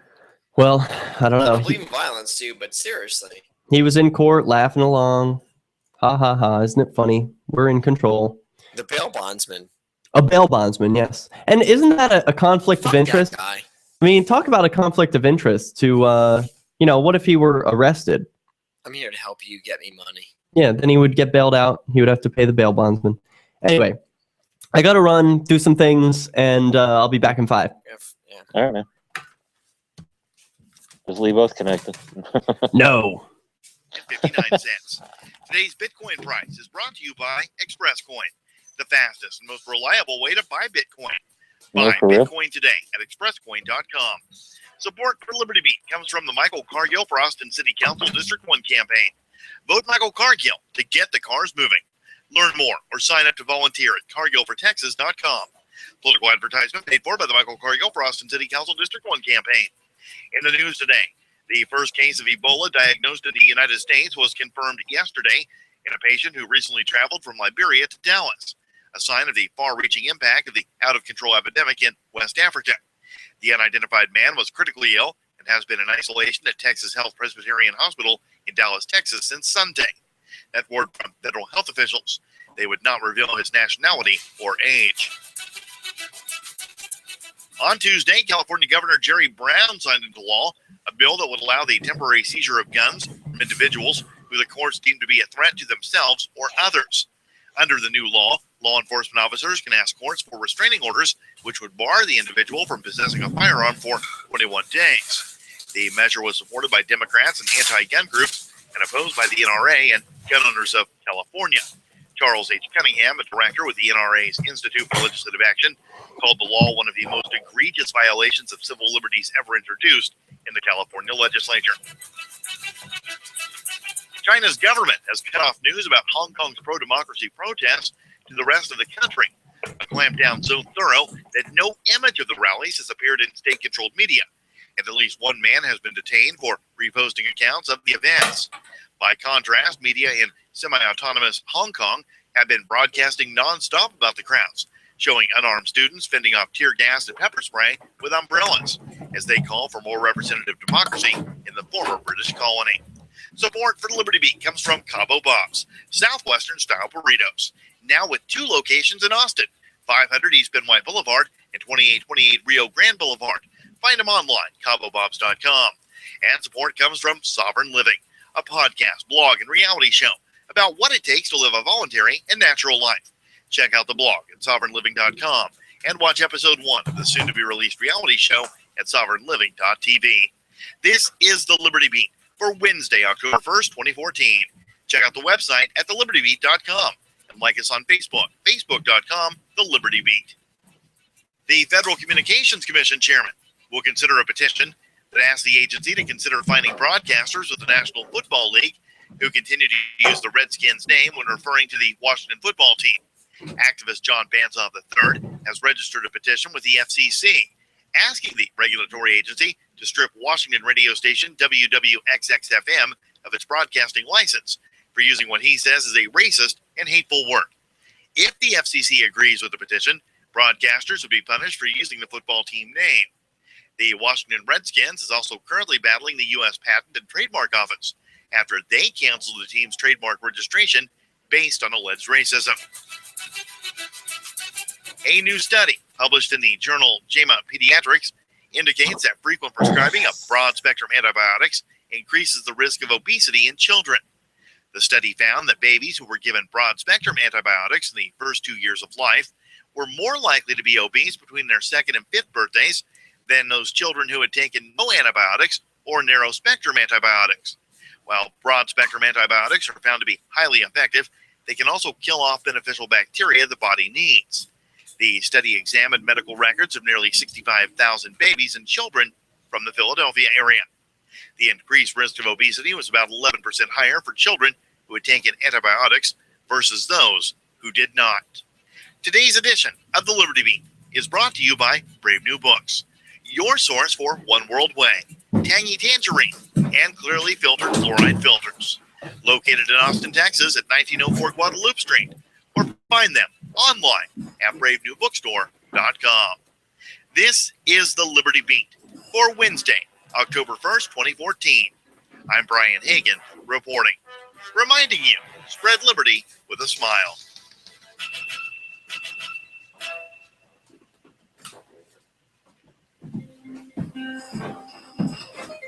Well, I don't know. I believe in violence too, but seriously. He was in court laughing along. Ha ha ha. Isn't it funny? We're in control. The bail bondsman. A bail bondsman, yes. And isn't that a conflict of interest? That guy. I mean, talk about a conflict of interest to, what if he were arrested? I'm here to help you get me money. Yeah, then he would get bailed out. He would have to pay the bail bondsman. Anyway, I got to run, do some things, and I'll be back in 5. Yeah. All right, man. Just leave us connected. No. 59 cents. Today's Bitcoin price is brought to you by ExpressCoin, the fastest and most reliable way to buy Bitcoin. Buy Bitcoin today at expresscoin.com. Support for Liberty Beat comes from the Michael Cargill for Austin City Council District 1 campaign. Vote Michael Cargill to get the cars moving. Learn more or sign up to volunteer at cargillfortexas.com. Political advertisement paid for by the Michael Cargill for Austin City Council District 1 campaign. In the news today, the first case of Ebola diagnosed in the United States was confirmed yesterday in a patient who recently traveled from Liberia to Dallas, a sign of the far-reaching impact of the out-of-control epidemic in West Africa. The unidentified man was critically ill and has been in isolation at Texas Health Presbyterian Hospital in Dallas, Texas since Sunday. That word from federal health officials. They would not reveal his nationality or age. On Tuesday, California Governor Jerry Brown signed into law a bill that would allow the temporary seizure of guns from individuals who the courts deem to be a threat to themselves or others. Under the new law enforcement officers can ask courts for restraining orders, which would bar the individual from possessing a firearm for 21 days. The measure was supported by Democrats and anti-gun groups and opposed by the NRA and gun owners of California. Charles H. Cunningham, a director with the NRA's Institute for Legislative Action, called the law one of the most egregious violations of civil liberties ever introduced in the California legislature. China's government has cut off news about Hong Kong's pro-democracy protests to the rest of the country. A clampdown so thorough that no image of the rallies has appeared in state-controlled media, and at least one man has been detained for reposting accounts of the events. By contrast, media in semi-autonomous Hong Kong have been broadcasting non-stop about the crowds, showing unarmed students fending off tear gas and pepper spray with umbrellas, as they call for more representative democracy in the former British colony. Support for the Liberty Beat comes from Cabo Bob's, Southwestern-style burritos, now with 2 locations in Austin, 500 East Benway Boulevard and 2828 Rio Grande Boulevard. Find them online, CaboBobs.com. And support comes from Sovereign Living, a podcast, blog, and reality show about what it takes to live a voluntary and natural life. Check out the blog at sovereignliving.com and watch episode 1 of the soon-to-be-released reality show at sovereignliving.tv. This is the Liberty Beat for Wednesday, October 1st, 2014. Check out the website at thelibertybeat.com and like us on Facebook, facebook.com, The Liberty Beat. The Federal Communications Commission chairman will consider a petition that asks the agency to consider fining broadcasters with the National Football League who continue to use the Redskins name when referring to the Washington football team. Activist John Banzoff III has registered a petition with the FCC asking the regulatory agency to strip Washington radio station WWXX-FM of its broadcasting license for using what he says is a racist and hateful word. If the FCC agrees with the petition, broadcasters would be punished for using the football team name. The Washington Redskins is also currently battling the U.S. Patent and Trademark Office after they canceled the team's trademark registration based on alleged racism. A new study published in the journal JAMA Pediatrics indicates that frequent prescribing of broad-spectrum antibiotics increases the risk of obesity in children. The study found that babies who were given broad-spectrum antibiotics in the first 2 years of life were more likely to be obese between their 2nd and 5th birthdays than those children who had taken no antibiotics or narrow-spectrum antibiotics. While broad-spectrum antibiotics are found to be highly effective, they can also kill off beneficial bacteria the body needs. The study examined medical records of nearly 65,000 babies and children from the Philadelphia area. The increased risk of obesity was about 11% higher for children who had taken antibiotics versus those who did not. Today's edition of the Liberty Beat is brought to you by Brave New Books, your source for One World Way, Tangy Tangerine, and clearly filtered fluoride filters. Located in Austin, Texas at 1904 Guadalupe Street, or find them online at bravenewbookstore.com. This is the Liberty Beat for Wednesday, October 1st, 2014. I'm Brian Hagan reporting, reminding you, spread liberty with a smile.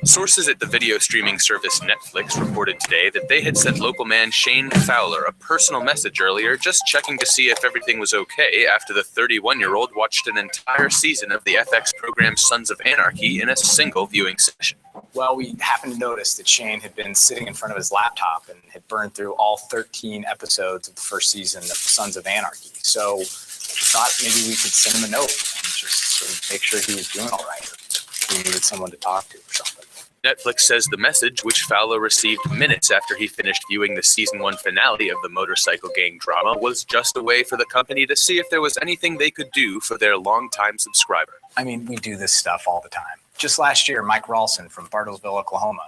Sources at the video streaming service Netflix reported today that they had sent local man Shane Fowler a personal message earlier just checking to see if everything was okay after the 31-year-old watched an entire season of the FX program Sons of Anarchy in a single viewing session. Well, we happened to notice that Shane had been sitting in front of his laptop and had burned through all 13 episodes of the first season of Sons of Anarchy. So we thought maybe we could send him a note and just sort of make sure he was doing all right, or if we needed someone to talk to or something. Netflix says the message, which Fowler received minutes after he finished viewing the season 1 finale of the motorcycle gang drama, was just a way for the company to see if there was anything they could do for their longtime subscriber. I mean, we do this stuff all the time. Just last year, Mike Ralston from Bartlesville, Oklahoma,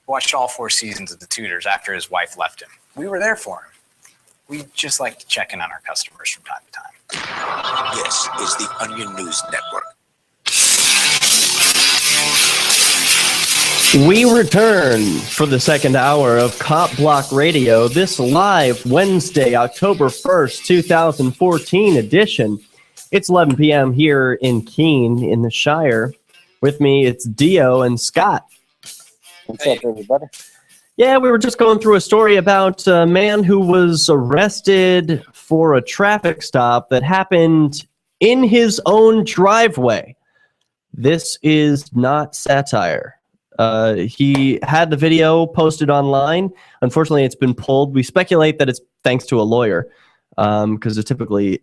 watched all 4 seasons of The Tudors after his wife left him. We were there for him. We just like to check in on our customers from time to time. This is the Onion News Network. We return for the second hour of CopBlockRadio, this live Wednesday, October 1st, 2014 edition. It's 11 p.m. here in Keene in the Shire. With me, it's Dio and Scott. What's up, everybody? Yeah, we were just going through a story about a man who was arrested for a traffic stop that happened in his own driveway. This is not satire. He had the video posted online. Unfortunately, it's been pulled. We speculate that it's thanks to a lawyer, because it typically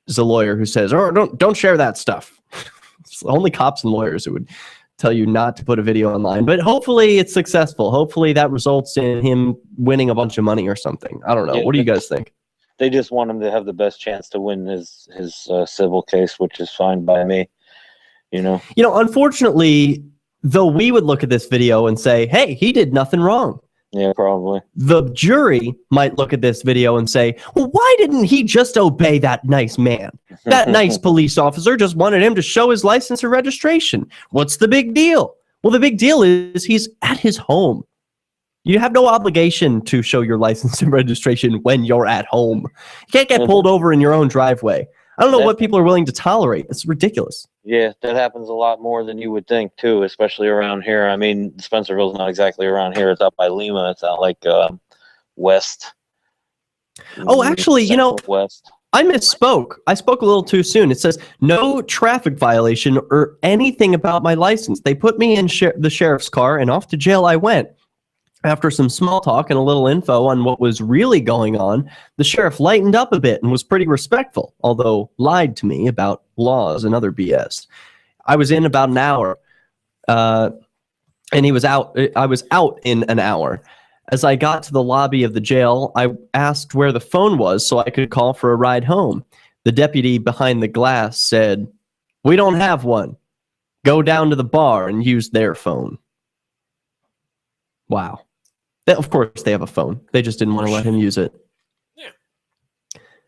is a lawyer who says, "Oh, don't share that stuff." It's only cops and lawyers who would tell you not to put a video online. But hopefully it's successful. Hopefully that results in him winning a bunch of money or something. I don't know. Yeah, what do you guys think? They just want him to have the best chance to win his civil case, which is fine by me. You know, unfortunately, though, we would look at this video and say, hey, he did nothing wrong. Yeah, probably. The jury might look at this video and say, well, why didn't he just obey that nice man? That nice police officer just wanted him to show his license and registration. What's the big deal? Well, the big deal is he's at his home. You have no obligation to show your license and registration when you're at home. You can't get pulled over in your own driveway. I don't know what people are willing to tolerate. It's ridiculous. Yeah, that happens a lot more than you would think, too, especially around here. I mean, Spencerville's not exactly around here. It's out by Lima. It's out like west. Oh, actually, west. I misspoke. I spoke a little too soon. It says, no traffic violation or anything about my license. They put me in the sheriff's car, and off to jail I went. After some small talk and a little info on what was really going on, the sheriff lightened up a bit and was pretty respectful, although lied to me about laws and other BS. I was in about an hour, and he was out. I was out in an hour. As I got to the lobby of the jail, I asked where the phone was so I could call for a ride home. The deputy behind the glass said, "We don't have one. Go down to the bar and use their phone." Wow. Of course they have a phone. They just didn't want to let him use it. Yeah.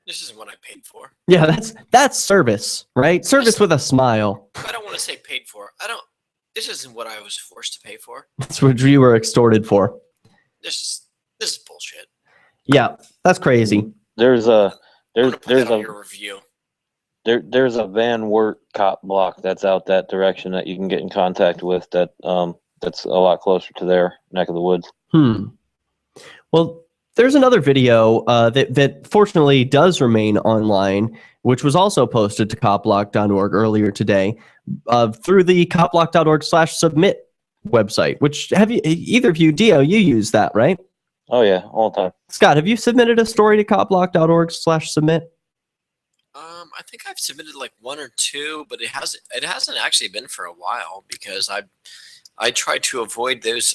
This isn't what I paid for. Yeah, that's service, right? Service with a smile. I don't want to say paid for. This isn't what I was forced to pay for. That's what you were extorted for. This is bullshit. Yeah, that's crazy. There's a review. There's a Van Wert cop block that's out that direction that you can get in contact with that's a lot closer to their neck of the woods. Well, there's another video that fortunately does remain online, which was also posted to CopBlock.org earlier today through the CopBlock.org/submit website, which either of you, Dio, you use that, right? Oh, yeah, all the time. Scott, have you submitted a story to CopBlock.org/submit? I think I've submitted like one or two, but it hasn't actually been for a while because I try to avoid those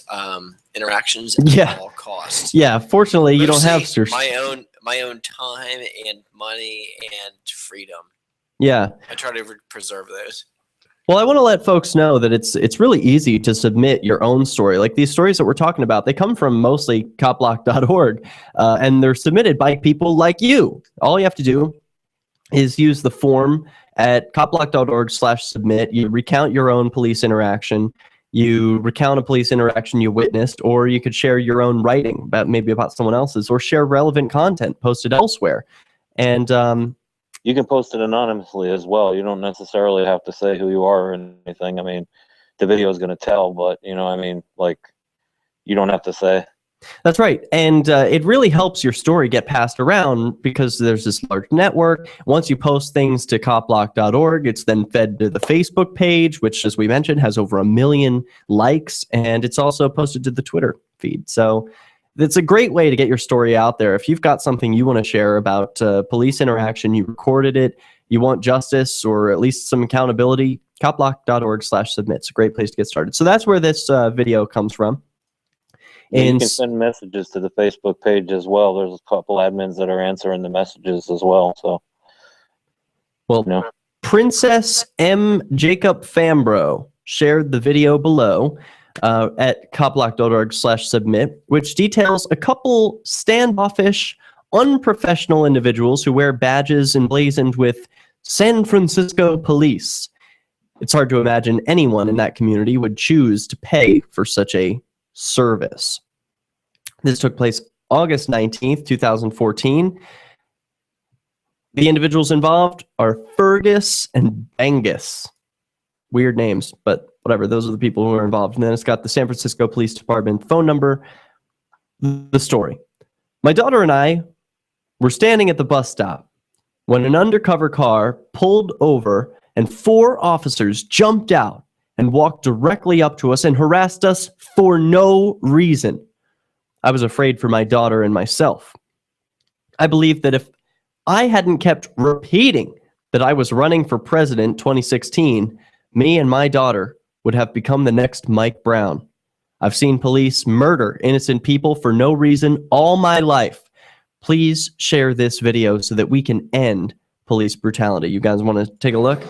interactions at all costs. Yeah, fortunately, you don't have my own time and money and freedom. Yeah, I try to preserve those. Well, I want to let folks know that it's really easy to submit your own story. Like these stories that we're talking about, they come from mostly CopBlock.org, and they're submitted by people like you. All you have to do is use the form at CopBlock.org/submit. You recount your own police interaction. You recount a police interaction you witnessed, or you could share your own writing about someone else's, or share relevant content posted elsewhere. And you can post it anonymously as well. You don't necessarily have to say who you are or anything. I mean, the video is going to tell, but you don't have to say. That's right. And it really helps your story get passed around because there's this large network. Once you post things to CopBlock.org, it's then fed to the Facebook page, which, as we mentioned, has over 1 million likes. And it's also posted to the Twitter feed. So it's a great way to get your story out there. If you've got something you want to share about police interaction, you recorded it, you want justice or at least some accountability, CopBlock.org/submit. It's a great place to get started. So that's where this video comes from. And you can send messages to the Facebook page as well. There's a couple admins that are answering the messages as well. So, Princess M. Jacob Fambro shared the video below at CopBlock.org/submit, which details a couple standoffish, unprofessional individuals who wear badges emblazoned with San Francisco Police. It's hard to imagine anyone in that community would choose to pay for such a service. This took place August 19th, 2014. The individuals involved are Fergus and Bengus. Weird names, but whatever. Those are the people who are involved. And then it's got the San Francisco Police Department phone number. The story. My daughter and I were standing at the bus stop when an undercover car pulled over and 4 officers jumped out and walked directly up to us and harassed us for no reason. I was afraid for my daughter and myself. I believe that if I hadn't kept repeating that I was running for president 2016, me and my daughter would have become the next Mike Brown. I've seen police murder innocent people for no reason all my life. Please share this video so that we can end police brutality. You guys want to take a look?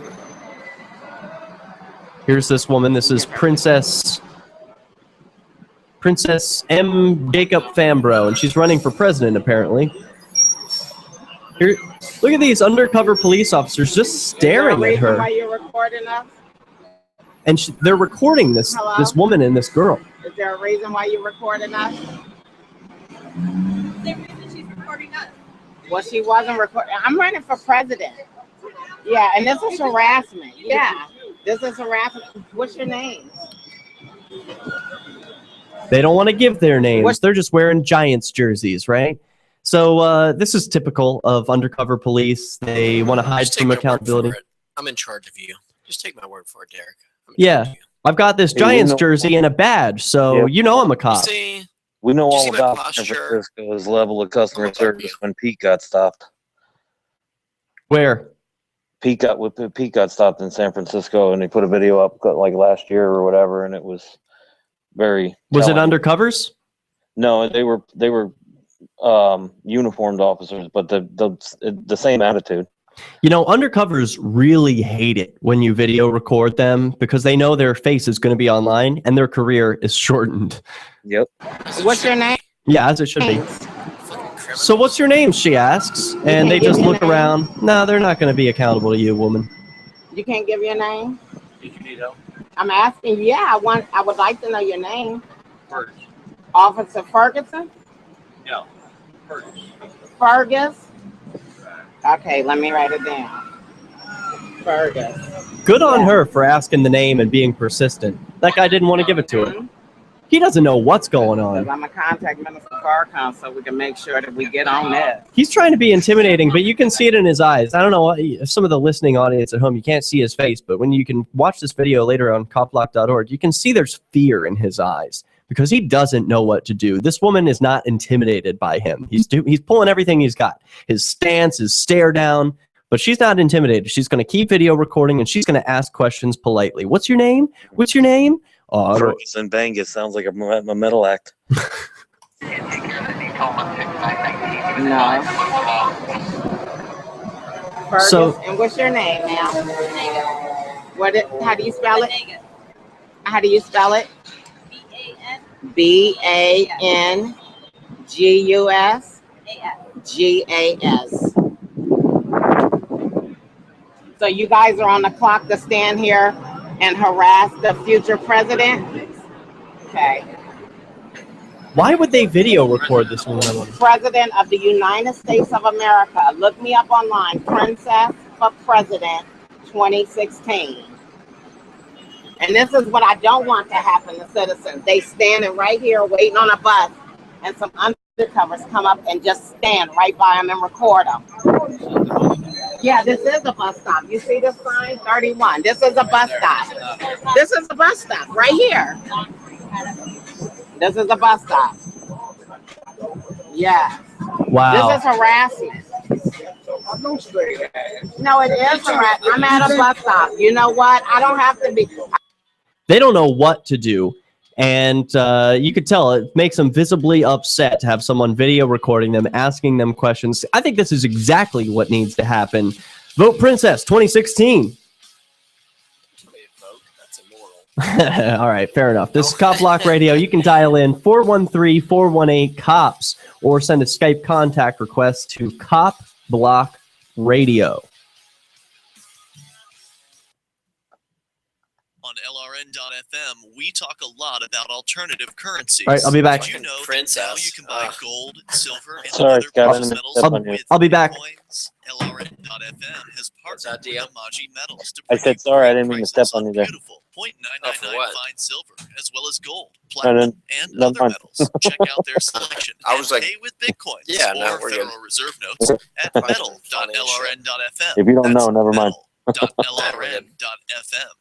Here's this woman. This is Princess M. Jacob Fambro, and she's running for president, apparently. Here, look at these undercover police officers just staring at her. Why you're recording us? And they're recording this woman and this girl. Is there a reason why you're recording us? The reason she's recording us. Well, she wasn't recording. I'm running for president. Yeah, and this is harassment. Yeah, this is harassment. What's your name? They don't want to give their names. They're just wearing Giants jerseys, right? So this is typical of undercover police. They want to hide from accountability. I'm in charge of you. Just take my word for it, Derek. Yeah, I've got this Giants jersey and a badge, so you know I'm a cop. We know all about San Francisco's level of customer service when Pete got stopped. Where? Pete got stopped in San Francisco, and they put a video up like last year or whatever, and it was very. Was it undercovers? No, they were uniformed officers, but the same attitude. You know, undercovers really hate it when you video record them because they know their face is going to be online and their career is shortened. Yep. What's your name? Yeah, as it should be. So what's your name, she asks, and they just look around. No, they're not going to be accountable to you, woman. You can't give your name? Did you need help? I'm asking. Yeah, I would like to know your name. Fergus. Officer Ferguson? No. Fergus. Fergus? Okay, let me write it down. Fergus. Good on her for asking the name and being persistent. That guy didn't want to give it to her. He doesn't know what's going on. I'm going to contact Minister Farrakhan so we can make sure that we get on this. He's trying to be intimidating, but you can see it in his eyes. I don't know, some of the listening audience at home, you can't see his face, but when you can watch this video later on CopBlock.org, you can see there's fear in his eyes because he doesn't know what to do. This woman is not intimidated by him. He's pulling everything he's got. His stance, his stare down, but she's not intimidated. She's going to keep video recording, and she's going to ask questions politely. What's your name? What's your name? Fergus and Bengus sounds like a metal act. No. Fergus, and what's your name now? How do you spell it? How do you spell it? B-A-N-G-U-S? G-A-S. So you guys are on the clock to stand here and harass the future president? Okay. Why would they video record this woman? President of the United States of America. Look me up online. Princess for President 2016. And this is what I don't want to happen to citizens. They standing right here waiting on a bus, and some undercovers come up and just stand right by them and record them. Yeah, this is a bus stop. You see this sign? 31. This is a bus stop. This is a bus stop right here. This is a bus stop. Yeah. Wow. This is harassment. No, it is harassment. I'm at a bus stop. You know what? I don't have to be. They don't know what to do. And you could tell it makes them visibly upset to have someone video recording them, asking them questions. I think this is exactly what needs to happen. Vote Princess 2016. All right, fair enough. This is CopBlock Radio. You can dial in 413-418-COPS or send a Skype contact request to CopBlockRadio. On LRN.FM, we talk a lot about alternative currencies. All right, I'll be back. Did you know that now you can buy gold, silver, and Sorry, other Scott, precious I metals didn't step on you. with I'll be back. Bitcoins? LRN.FM has partnered with Amagi Metals to I bring said you sorry, I great didn't mean to prices step on you there. beautiful 0.999 what? fine silver, as well as gold, No, platinum, and no, other no. metals. Check out their selection I was and like, pay with Bitcoins yeah, no, or we're good. Federal Reserve notes at metal.lrn.fm. If you don't That's know, never mind. metal.lrn.fm.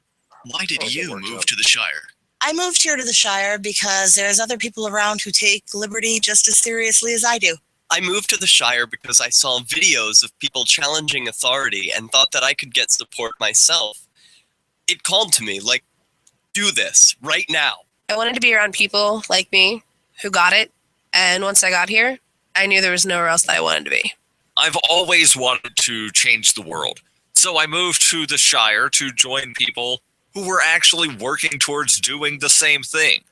Why did you move to the Shire? I moved here to the Shire because there's other people around who take liberty just as seriously as I do. I moved to the Shire because I saw videos of people challenging authority and thought that I could get support myself. It called to me, like, do this right now. I wanted to be around people like me who got it, and once I got here, I knew there was nowhere else that I wanted to be. I've always wanted to change the world, so I moved to the Shire to join people who were actually working towards doing the same thing.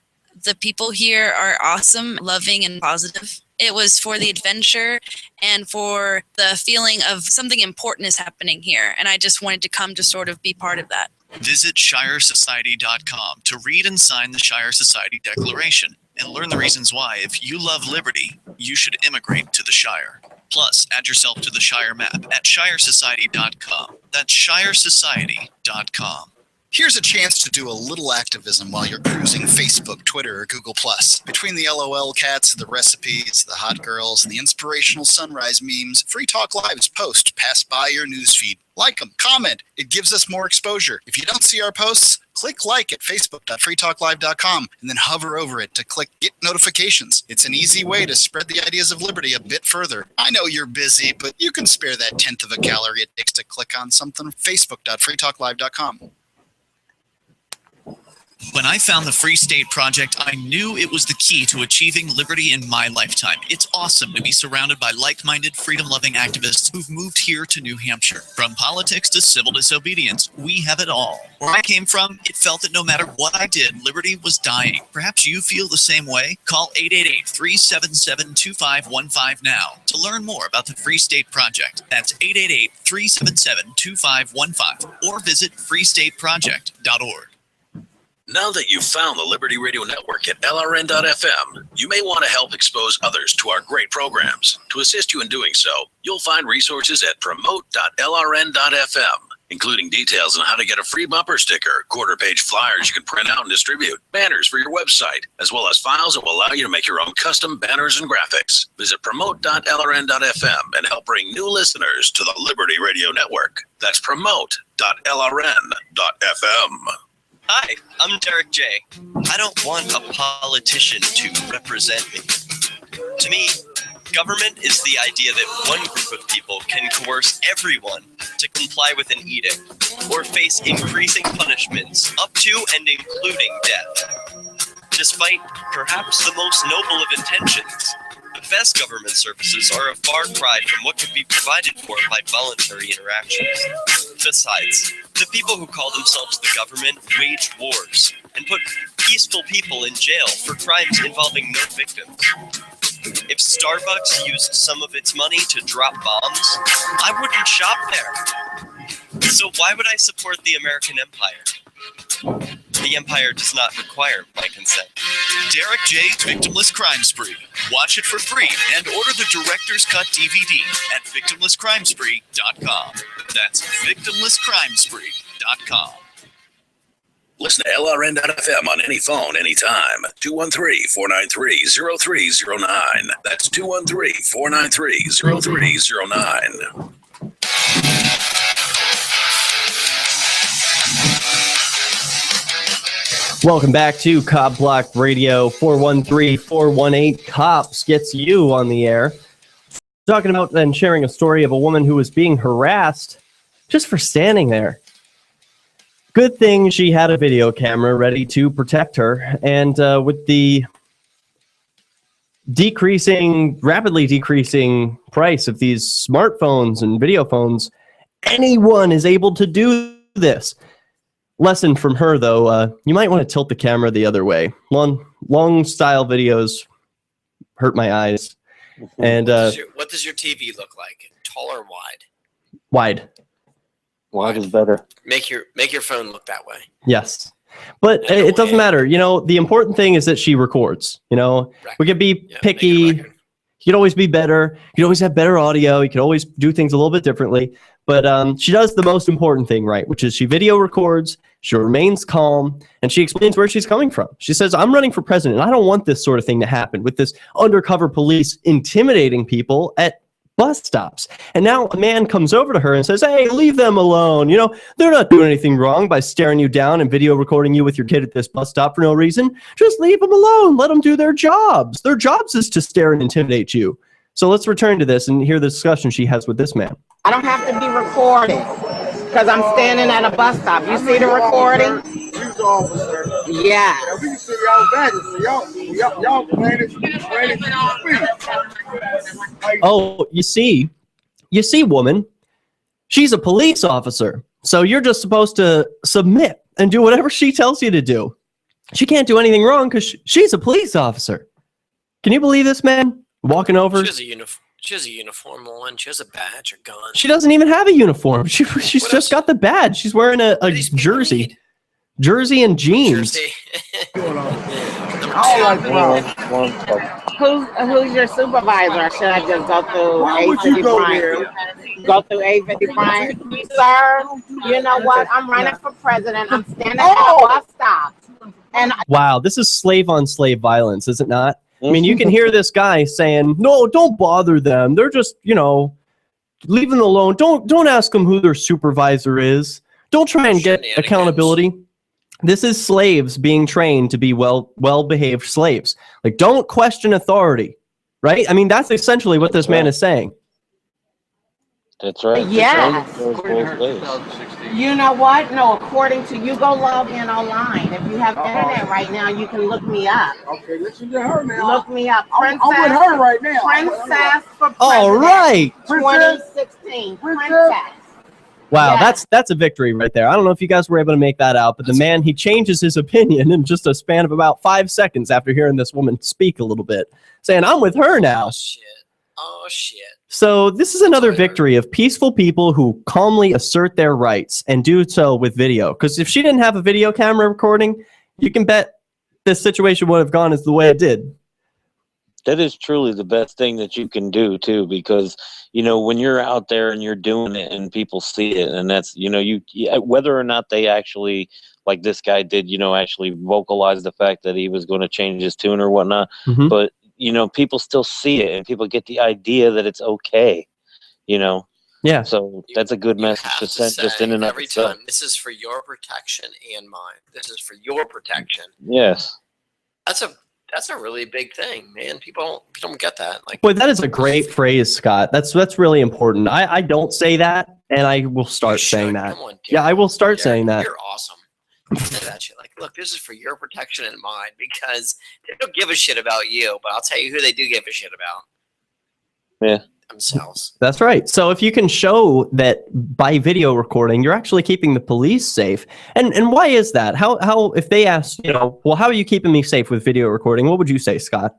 The people here are awesome, loving, and positive. It was for the adventure and for the feeling of something important is happening here, and I just wanted to come to sort of be part of that. Visit ShireSociety.com to read and sign the Shire Society Declaration and learn the reasons why, if you love liberty, you should immigrate to the Shire. Plus, add yourself to the Shire map at ShireSociety.com. That's ShireSociety.com. Here's a chance to do a little activism while you're cruising Facebook, Twitter, or Google+. Between the LOL cats, the recipes, the hot girls, and the inspirational sunrise memes, Free Talk Live's posts pass by your newsfeed. Like them, comment. It gives us more exposure. If you don't see our posts, click like at facebook.freetalklive.com and then hover over it to click Get Notifications. It's an easy way to spread the ideas of liberty a bit further. I know you're busy, but you can spare that 1/10 of a calorie it takes to click on something. facebook.freetalklive.com. When I found the Free State Project, I knew it was the key to achieving liberty in my lifetime. It's awesome to be surrounded by like-minded, freedom-loving activists who've moved here to New Hampshire. From politics to civil disobedience, we have it all. Where I came from, it felt that no matter what I did, liberty was dying. Perhaps you feel the same way? Call 888-377-2515 now to learn more about the Free State Project. That's 888-377-2515 or visit freestateproject.org. Now that you've found the Liberty Radio Network at LRN.FM, you may want to help expose others to our great programs. To assist you in doing so, you'll find resources at promote.lrn.fm, including details on how to get a free bumper sticker, quarter-page flyers you can print out and distribute, banners for your website, as well as files that will allow you to make your own custom banners and graphics. Visit promote.lrn.fm and help bring new listeners to the Liberty Radio Network. That's promote.lrn.fm. Hi, I'm Derek J. I don't want a politician to represent me. To me, government is the idea that one group of people can coerce everyone to comply with an edict or face increasing punishments up to and including death. Despite perhaps the most noble of intentions, the best government services are a far cry from what could be provided for by voluntary interactions. Besides, the people who call themselves the government wage wars and put peaceful people in jail for crimes involving no victims. If Starbucks used some of its money to drop bombs, I wouldn't shop there. So why would I support the American empire? The empire does not require my consent. Derek J's Victimless Crime Spree. Watch it for free and order the Director's Cut DVD at victimlesscrimespree.com. That's victimlesscrimespree.com. Listen to LRN.FM on any phone, anytime. 213-493-0309. That's 213-493-0309. Welcome back to CopBlock Radio. 413-418-COPS gets you on the air. Talking about and sharing a story of a woman who was being harassed just for standing there. Good thing she had a video camera ready to protect her. And with the rapidly decreasing price of these smartphones and video phones, anyone is able to do this. lesson from her, though, you might want to tilt the camera the other way. Long style videos hurt my eyes. And what does your TV look like? Tall or wide? Wide. Wide is better. Make your phone look that way. Yes. But it doesn't matter. You know, the important thing is that she records. You know, we could be picky. You could always be better. You could always have better audio. You could always do things a little bit differently. But she does the most important thing right, which is she video records, she remains calm, and she explains where she's coming from. She says, I'm running for president, and I don't want this sort of thing to happen with this undercover police intimidating people at bus stops. And now a man comes over to her and says, hey, leave them alone. You know, they're not doing anything wrong by staring you down and video recording you with your kid at this bus stop for no reason. Just leave them alone. Let them do their jobs. Their jobs is to stare and intimidate you. So let's return to this and hear the discussion she has with this man. I don't have to be recorded because I'm standing at a bus stop. You see the recording? Yeah. We can see y'all badges. Y'all planted. Oh, you see, woman, she's a police officer. So you're just supposed to submit and do whatever she tells you to do. She can't do anything wrong because she's a police officer. Can you believe this, man? Walking over. She has a uniform on. She has a badge, a gun. She doesn't even have a uniform. She's just got the badge. She's wearing a jersey. Jersey and jeans. Who's your supervisor? Or should I just go through A50 Bryant? Go through A50 Bryant? Sir, you know what? I'm running for president. I'm standing at a bus stop. Wow, this is slave on slave violence, is it not? I mean, you can hear this guy saying, no, don't bother them. They're just, you know, leave them alone. Don't ask them who their supervisor is. Don't try and get accountability. This is slaves being trained to be well-behaved slaves. Like, don't question authority, right? I mean, that's essentially what this man is saying. That's right. Yes. You know what? No, according to you, go log in online. If you have internet right now, you can look me up. Okay, listen to her now. Look me up. I'm with her right now. Princess for president. All right. 2016. Princess. Wow, that's a victory right there. I don't know if you guys were able to make that out, but the man, he changes his opinion in just a span of about 5 seconds after hearing this woman speak a little bit, saying, I'm with her now. Oh, shit. So this is another victory of peaceful people who calmly assert their rights and do so with video. Because if she didn't have a video camera recording, you can bet this situation would have gone as the way it did. That is truly the best thing that you can do, too, because, you know, when you're out there and you're doing it and people see it, and that's, you know, whether or not they actually, like this guy did, you know, actually vocalize the fact that he was going to change his tune or whatnot, but, you know, people still see it and people get the idea that it's okay, you know. Yeah. So that's a good message to send just in and of every itself. time. This is for your protection and mine. This is for your protection. Yes. That's a really big thing, man. People don't get that. Like, boy, that is a great phrase, Scott. That's really important. I don't say that, and I will start saying that. Come on, yeah, I will start saying that. You're awesome. Say that shit. Like, look, this is for your protection and mine, because they don't give a shit about you, but I'll tell you who they do give a shit about. Yeah. Themselves. That's right. So if you can show that by video recording, you're actually keeping the police safe. And why is that? How if they ask, you know, well, how are you keeping me safe with video recording? What would you say, Scott?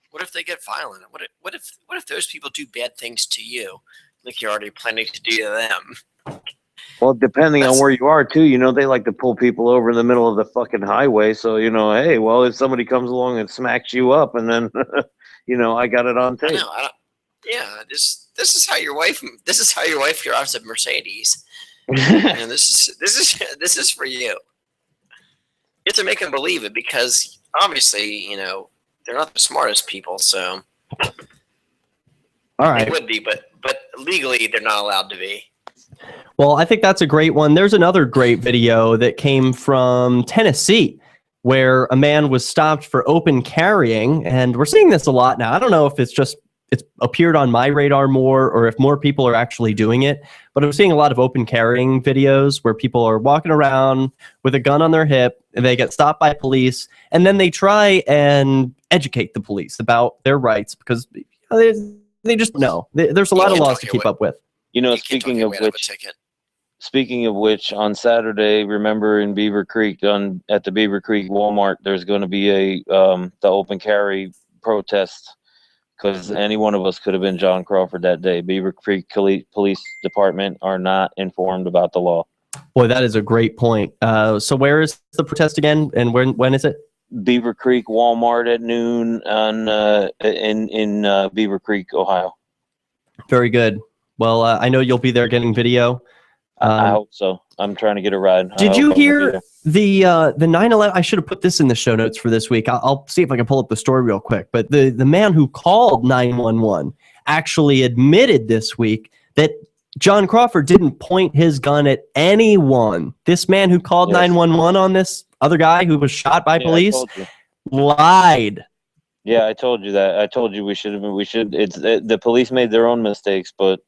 What if they get violent? What if those people do bad things to you, like you're already planning to do to them? Well, depending on where you are, too, you know, they like to pull people over in the middle of the fucking highway. So, you know, hey, well, if somebody comes along and smacks you up and then, you know, I got it on tape. Yeah, this is how your wife drives a Mercedes. And this is for you. You have to make them believe it, because obviously, you know, they're not the smartest people, so all right. They would be, but legally they're not allowed to be. Well, I think that's a great one. There's another great video that came from Tennessee where a man was stopped for open carrying, and we're seeing this a lot now. I don't know if it's appeared on my radar more or if more people are actually doing it, but I'm seeing a lot of open carrying videos where people are walking around with a gun on their hip and they get stopped by police, and then they try and educate the police about their rights because they just know. There's a lot of laws to keep up with. You know, speaking of speaking of which, on Saturday, remember in Beaver Creek, at the Beaver Creek Walmart, there's going to be the open carry protest, because any one of us could have been John Crawford that day. Beaver Creek Police Department are not informed about the law. Boy, that is a great point. So where is the protest again, and when is it? Beaver Creek Walmart at noon in Beaver Creek, Ohio. Very good. Well, I know you'll be there getting video. I hope so. I'm trying to get a ride. Did you hear the 9/11? I should have put this in the show notes for this week. I'll see if I can pull up the story real quick. But the man who called 911 actually admitted this week that John Crawford didn't point his gun at anyone. This man who called 911 on this other guy who was shot by police lied. Yeah, I told you that. I told you we should. The police made their own mistakes, but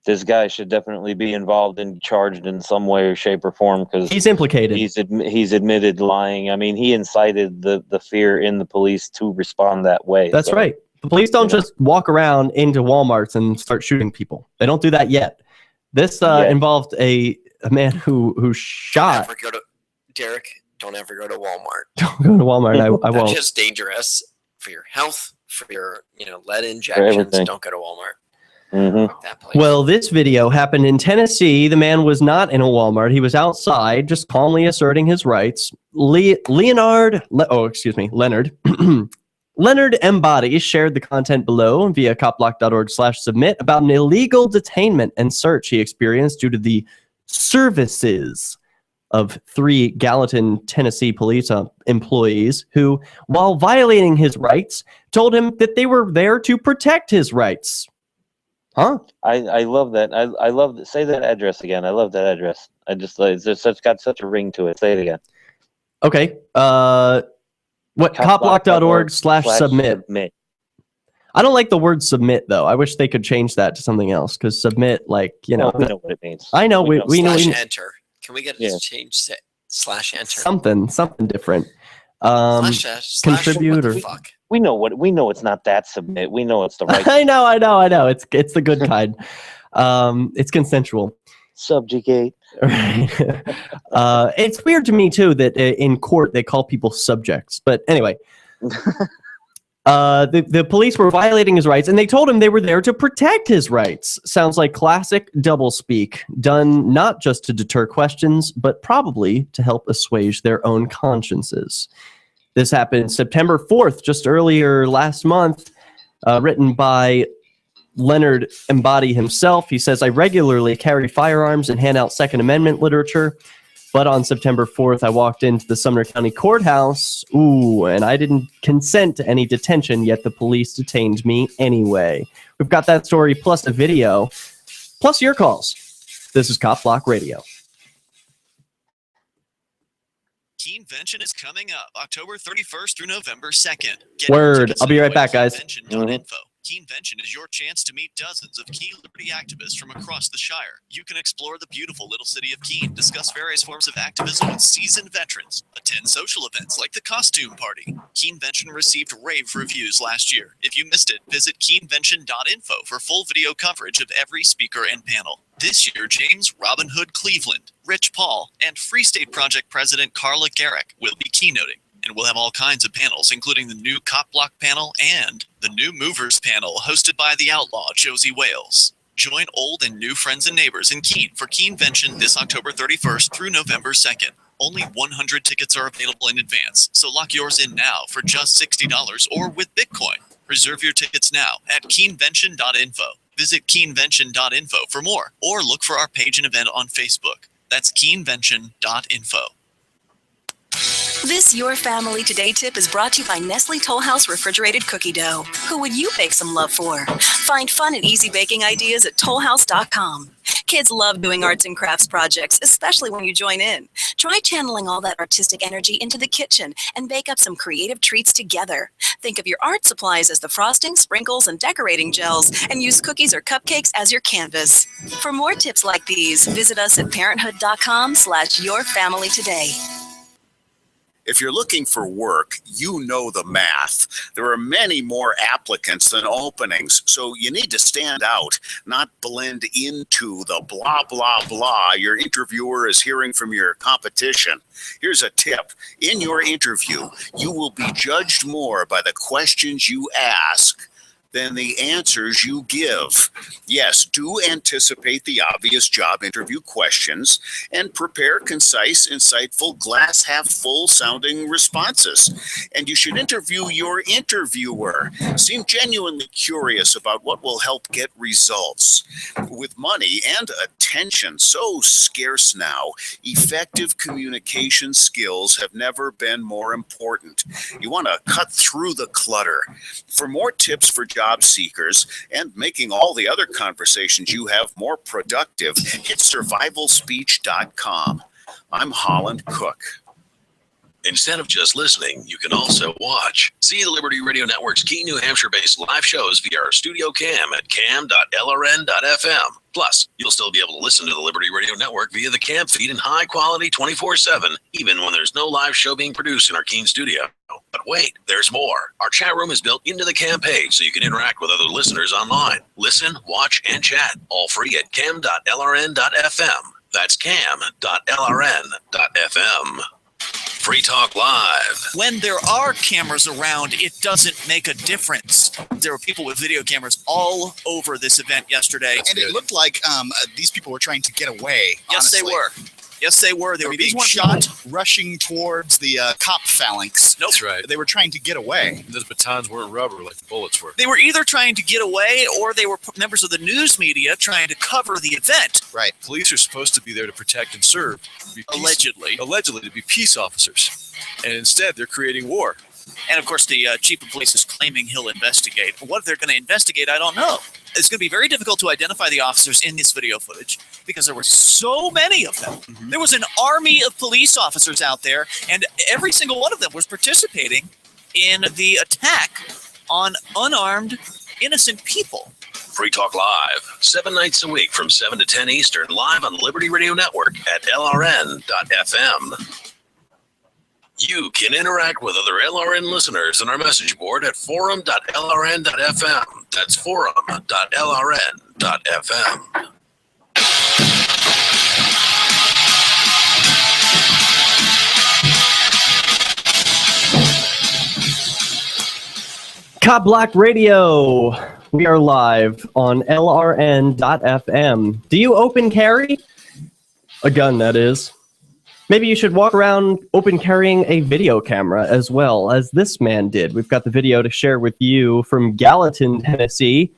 this guy should definitely be involved and charged in some way or shape or form, because he's implicated. He's admitted lying. I mean, he incited the fear in the police to respond that way. That's right. The police don't just walk around into Walmarts and start shooting people. They don't do that yet. This involved a man who shot. Derek, don't ever go to Walmart. Don't go to Walmart. I won't. That's just dangerous for your health, for your lead injections. Don't go to Walmart. Mm-hmm. Well, this video happened in Tennessee. The man was not in a Walmart. He was outside, just calmly asserting his rights. Leonard Leonard Embody shared the content below via CopBlock.org/submit about an illegal detainment and search he experienced due to the services of 3 Gallatin, Tennessee police employees who, while violating his rights, told him that they were there to protect his rights. Huh? I love that. I love that. Say that address again. I love that address. I just it's got such a ring to it. Say it again. Okay. CopBlock.org/submit. I don't like the word submit, though. I wish they could change that to something else, because submit, we know what it means. I know. We know. Enter. Can we get it to change /enter? Something different. Contribute, or we know it's not that submit. We know it's the right. I know. It's the good kind. It's consensual. Subjugate. Right. It's weird to me too that in court they call people subjects. But anyway, the police were violating his rights, and they told him they were there to protect his rights. Sounds like classic doublespeak, done not just to deter questions, but probably to help assuage their own consciences. This happened September 4th, just earlier last month, written by Leonard Embody himself. He says, I regularly carry firearms and hand out Second Amendment literature, but on September 4th, I walked into the Sumner County Courthouse, and I didn't consent to any detention, yet the police detained me anyway. We've got that story, plus a video, plus your calls. This is Cop Block Radio. Keenvention is coming up October 31st through November 2nd. Word. I'll be right back, guys. Keenvention is your chance to meet dozens of key liberty activists from across the Shire. You can explore the beautiful little city of Keene, discuss various forms of activism with seasoned veterans, attend social events like the costume party. Keenvention received rave reviews last year. If you missed it, visit keenvention.info for full video coverage of every speaker and panel. This year, James Robin Hood Cleveland, Rich Paul, and Free State Project President Carla Garrick will be keynoting. And we'll have all kinds of panels, including the new CopBlock panel and the new Movers panel hosted by the outlaw Josie Wales. Join old and new friends and neighbors in Keene for Keenvention this October 31st through November 2nd. Only 100 tickets are available in advance, so lock yours in now for just $60 or with Bitcoin. Reserve your tickets now at keenvention.info. Visit keenvention.info for more, or look for our page and event on Facebook. That's keenvention.info. This Your Family Today tip is brought to you by Nestle Toll House Refrigerated Cookie Dough. Who would you bake some love for? Find fun and easy baking ideas at tollhouse.com. Kids love doing arts and crafts projects, especially when you join in. Try channeling all that artistic energy into the kitchen and bake up some creative treats together. Think of your art supplies as the frosting, sprinkles, and decorating gels, and use cookies or cupcakes as your canvas. For more tips like these, visit us at parenthood.com/yourfamilytoday. If you're looking for work, you know the math. There are many more applicants than openings, so you need to stand out, not blend into the blah, blah, blah your interviewer is hearing from your competition. Here's a tip. In your interview, you will be judged more by the questions you ask than the answers you give. Yes, do anticipate the obvious job interview questions and prepare concise, insightful, glass half full sounding responses. And you should interview your interviewer. Seem genuinely curious about what will help get results. With money and attention so scarce now, effective communication skills have never been more important. You want to cut through the clutter. For more tips for job seekers and making all the other conversations you have more productive, hit survivalspeech.com. I'm Holland Cook. Instead of just listening, you can also watch. See the Liberty Radio Network's key New Hampshire-based live shows via our studio cam at cam.lrn.fm. Plus, you'll still be able to listen to the Liberty Radio Network via the cam feed in high quality 24/7, even when there's no live show being produced in our Keene studio. But wait, there's more. Our chat room is built into the cam page so you can interact with other listeners online. Listen, watch, and chat, all free at cam.lrn.fm. That's cam.lrn.fm. Free Talk Live. When there are cameras around, it doesn't make a difference. There were people with video cameras all over this event yesterday. And it looked like these people were trying to get away. Yes, honestly. they were. Yes, they were. They were being weren't shot. Rushing towards the cop phalanx. Nope. That's right. They were trying to get away. Those batons weren't rubber like the bullets were. They were either trying to get away or they were members of the news media trying to cover the event. Right. Police are supposed to be there to protect and serve. Allegedly. Allegedly to be peace officers. And instead, they're creating war. And, of course, the chief of police is claiming he'll investigate. What they're going to investigate, I don't know. It's going to be very difficult to identify the officers in this video footage because there were so many of them. Mm-hmm. There was an army of police officers out there, and every single one of them was participating in the attack on unarmed, innocent people. Free Talk Live, 7 nights a week from 7 to 10 Eastern, live on the Liberty Radio Network at lrn.fm. You can interact with other LRN listeners on our message board at forum.lrn.fm. That's forum.lrn.fm. CopBlockRadio. We are live on LRN.fm. Do you open carry? A gun, that is. Maybe you should walk around open carrying a video camera as well, as this man did. We've got the video to share with you from Gallatin, Tennessee,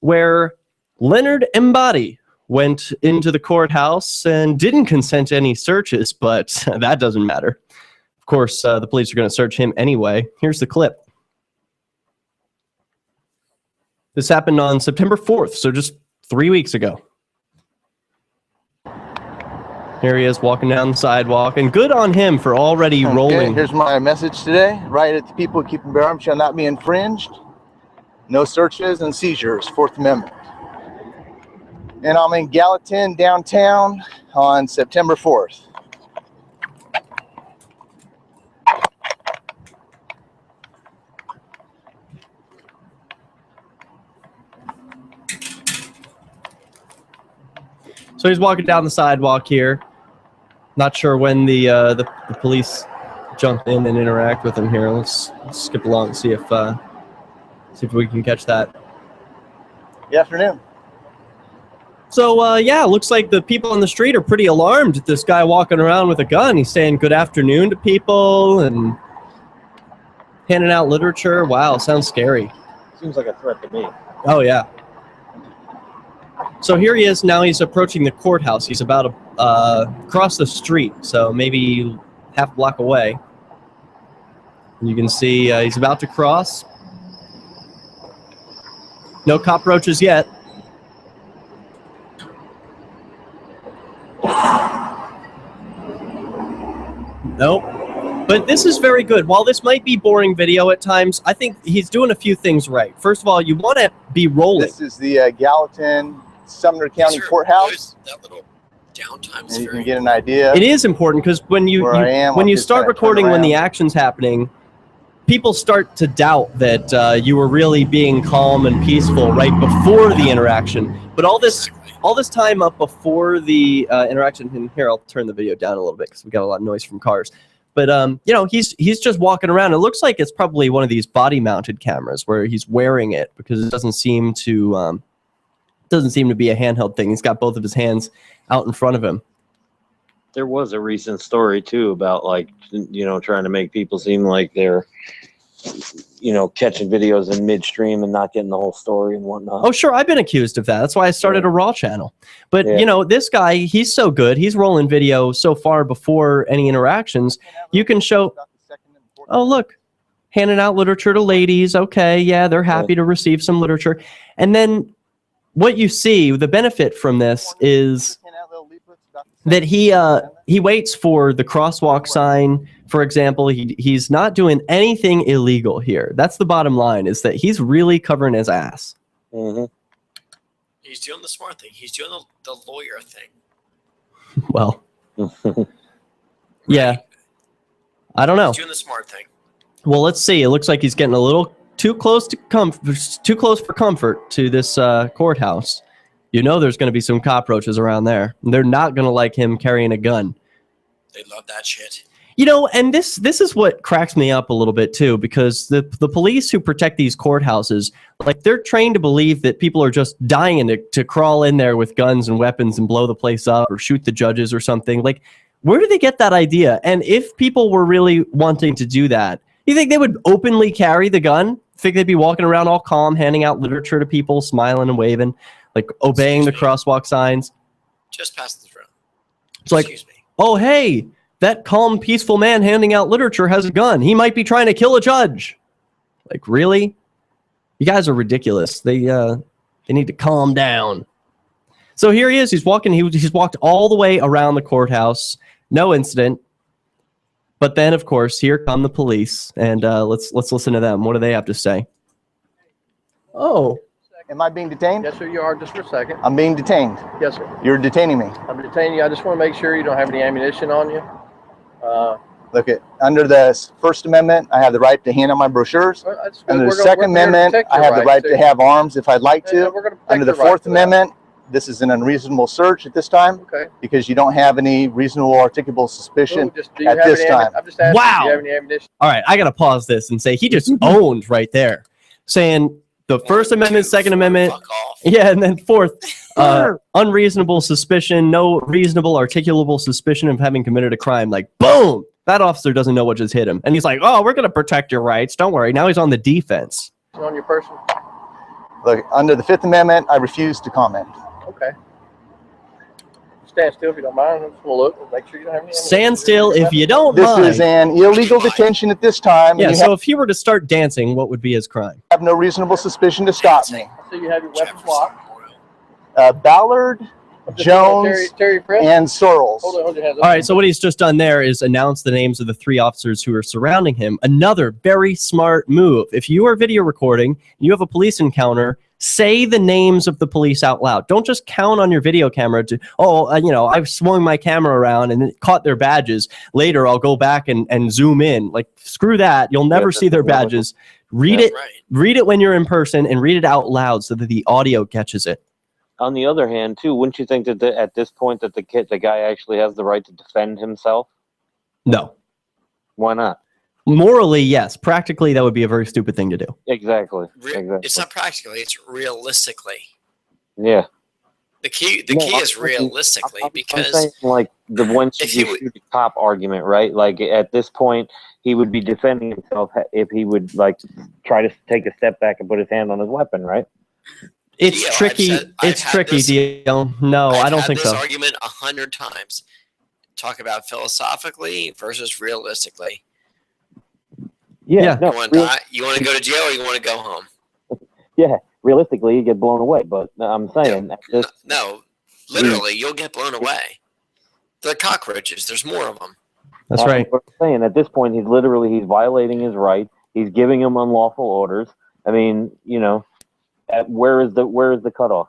where Leonard Embody went into the courthouse and didn't consent to any searches, but that doesn't matter. Of course, the police are going to search him anyway. Here's the clip. This happened on September 4th, so just 3 weeks ago. Here he is walking down the sidewalk, and good on him for already rolling. Here's my message today. Right at the people who keep and bear arms shall not be infringed. No searches and seizures, Fourth Amendment. And I'm in Gallatin, downtown, on September 4th. So he's walking down the sidewalk here. Not sure when the police jump in and interact with him here. Let's skip along and see if we can catch that. Good afternoon. So yeah, looks like the people on the street are pretty alarmed at this guy walking around with a gun. He's saying good afternoon to people and handing out literature. Wow, sounds scary. Seems like a threat to me. Oh yeah. So here he is now. He's approaching the courthouse. He's about to cross the street, so maybe half a block away. You can see he's about to cross. No cockroaches yet. Nope. But this is very good. While this might be boring video at times, I think he's doing a few things right. First of all, you want to be rolling. This is the Gallatin Sumner County Courthouse. Downtime's And you can get an idea. It is important because when you start recording when the action's happening, people start to doubt that you were really being calm and peaceful right before the interaction. But all this time up before the interaction, and here I'll turn the video down a little bit because we got a lot of noise from cars. But he's just walking around. It looks like it's probably one of these body-mounted cameras where he's wearing it because it doesn't seem to be a handheld thing. He's got both of his hands out in front of him. There was a recent story too about trying to make people seem like they're catching videos in midstream and not getting the whole story and whatnot. Oh, sure. I've been accused of that. That's why I started a Raw channel. But, this guy, he's so good. He's rolling video so far before any interactions. You can show, oh, look, handing out literature to ladies. Okay, yeah, they're happy to receive some literature. And then what you see, the benefit from this is that he waits for the crosswalk sign. For example, he's not doing anything illegal here. That's the bottom line, is that he's really covering his ass. Mm-hmm. He's doing the smart thing. He's doing the lawyer thing. Well, yeah. I don't know. He's doing the smart thing. Well, let's see. It looks like he's getting a little too close for comfort to this courthouse. There's going to be some cockroaches around there. They're not going to like him carrying a gun. They love that shit. And this is what cracks me up a little bit too, because the police who protect these courthouses, they're trained to believe that people are just dying to crawl in there with guns and weapons and blow the place up or shoot the judges or something. Where do they get that idea? And if people were really wanting to do that, you think they would openly carry the gun? Think they'd be walking around all calm, handing out literature to people, smiling and waving, obeying the crosswalk signs? Just pass the road. It's like, oh, hey, that calm, peaceful man handing out literature has a gun. He might be trying to kill a judge. Really? You guys are ridiculous. They need to calm down. So here he is. He's walking. He's walked all the way around the courthouse. No incident. But then, of course, here come the police, and let's listen to them. What do they have to say? Oh. Am I being detained? Yes, sir, you are. Just for a second. I'm being detained. Yes, sir. You're detaining me. I'm detaining you. I just want to make sure you don't have any ammunition on you. Look, under the First Amendment, I have the right to hand out my brochures. Under the Second Amendment, I have the right to have arms if I'd like to. Under the Fourth Amendment, this is an unreasonable search at this time because you don't have any reasonable articulable suspicion at this time. Wow. Do you have any ammunition? All right, I got to pause this and say he just owned right there, saying the First Amendment, Second Amendment, yeah, and then fourth, unreasonable suspicion, no reasonable articulable suspicion of having committed a crime. Boom! That officer doesn't know what just hit him. And he's like, oh, we're going to protect your rights. Don't worry. Now he's on the defense. On your person? Look, under the Fifth Amendment, I refuse to comment. Okay. Stand still if you don't mind. I'm just going to look and make sure you don't have any ammunition. Stand still if you don't mind. This is an illegal detention at this time. Yeah, so if he were to start dancing, what would be his crime? I have no reasonable suspicion to stop me. So you have your weapons locked. Ballard, Jones, and Searles. Hold your hands up. All right, so what he's just done there is announce the names of the 3 officers who are surrounding him. Another very smart move. If you are video recording, you have a police encounter, say the names of the police out loud. Don't just count on your video camera to, I've swung my camera around and it caught their badges. Later, I'll go back and zoom in. Screw that. You'll never see their badges. Read it when you're in person and read it out loud so that the audio catches it. On the other hand, too, wouldn't you think that at this point that the guy actually has the right to defend himself? No. Why not? Morally, yes. Practically, that would be a very stupid thing to do. Exactly. It's not practically. It's realistically. Yeah. The key is realistically because I'm saying, once you shoot a cop argument, right? At this point, he would be defending himself if he would try to take a step back and put his hand on his weapon, right? It's tricky. It's tricky, Dio. No, I don't think so. I've had this argument 100 times. Talk about philosophically versus realistically. Yeah. You want to go to jail or you want to go home? Yeah. Realistically, you get blown away. But I'm saying no, literally, you'll get blown away. They're cockroaches. There's more of them. That's right. What I'm saying, at this point, he's violating his right. He's giving him unlawful orders. I mean, where is the cutoff?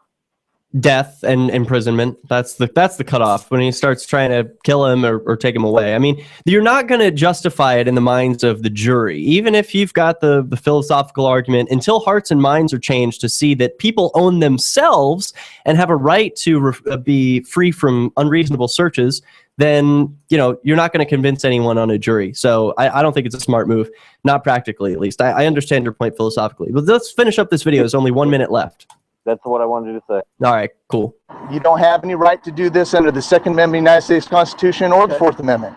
death and imprisonment. That's the cutoff when he starts trying to kill him or take him away. I mean, you're not going to justify it in the minds of the jury, even if you've got the philosophical argument, until hearts and minds are changed to see that people own themselves and have a right to be free from unreasonable searches. Then, you're not going to convince anyone on a jury. So I don't think it's a smart move, not practically at least. I understand your point philosophically, but let's finish up this video. There's only 1 minute left. That's what I wanted to say. All right, cool. You don't have any right to do this under the Second Amendment of the United States Constitution or the Fourth Amendment.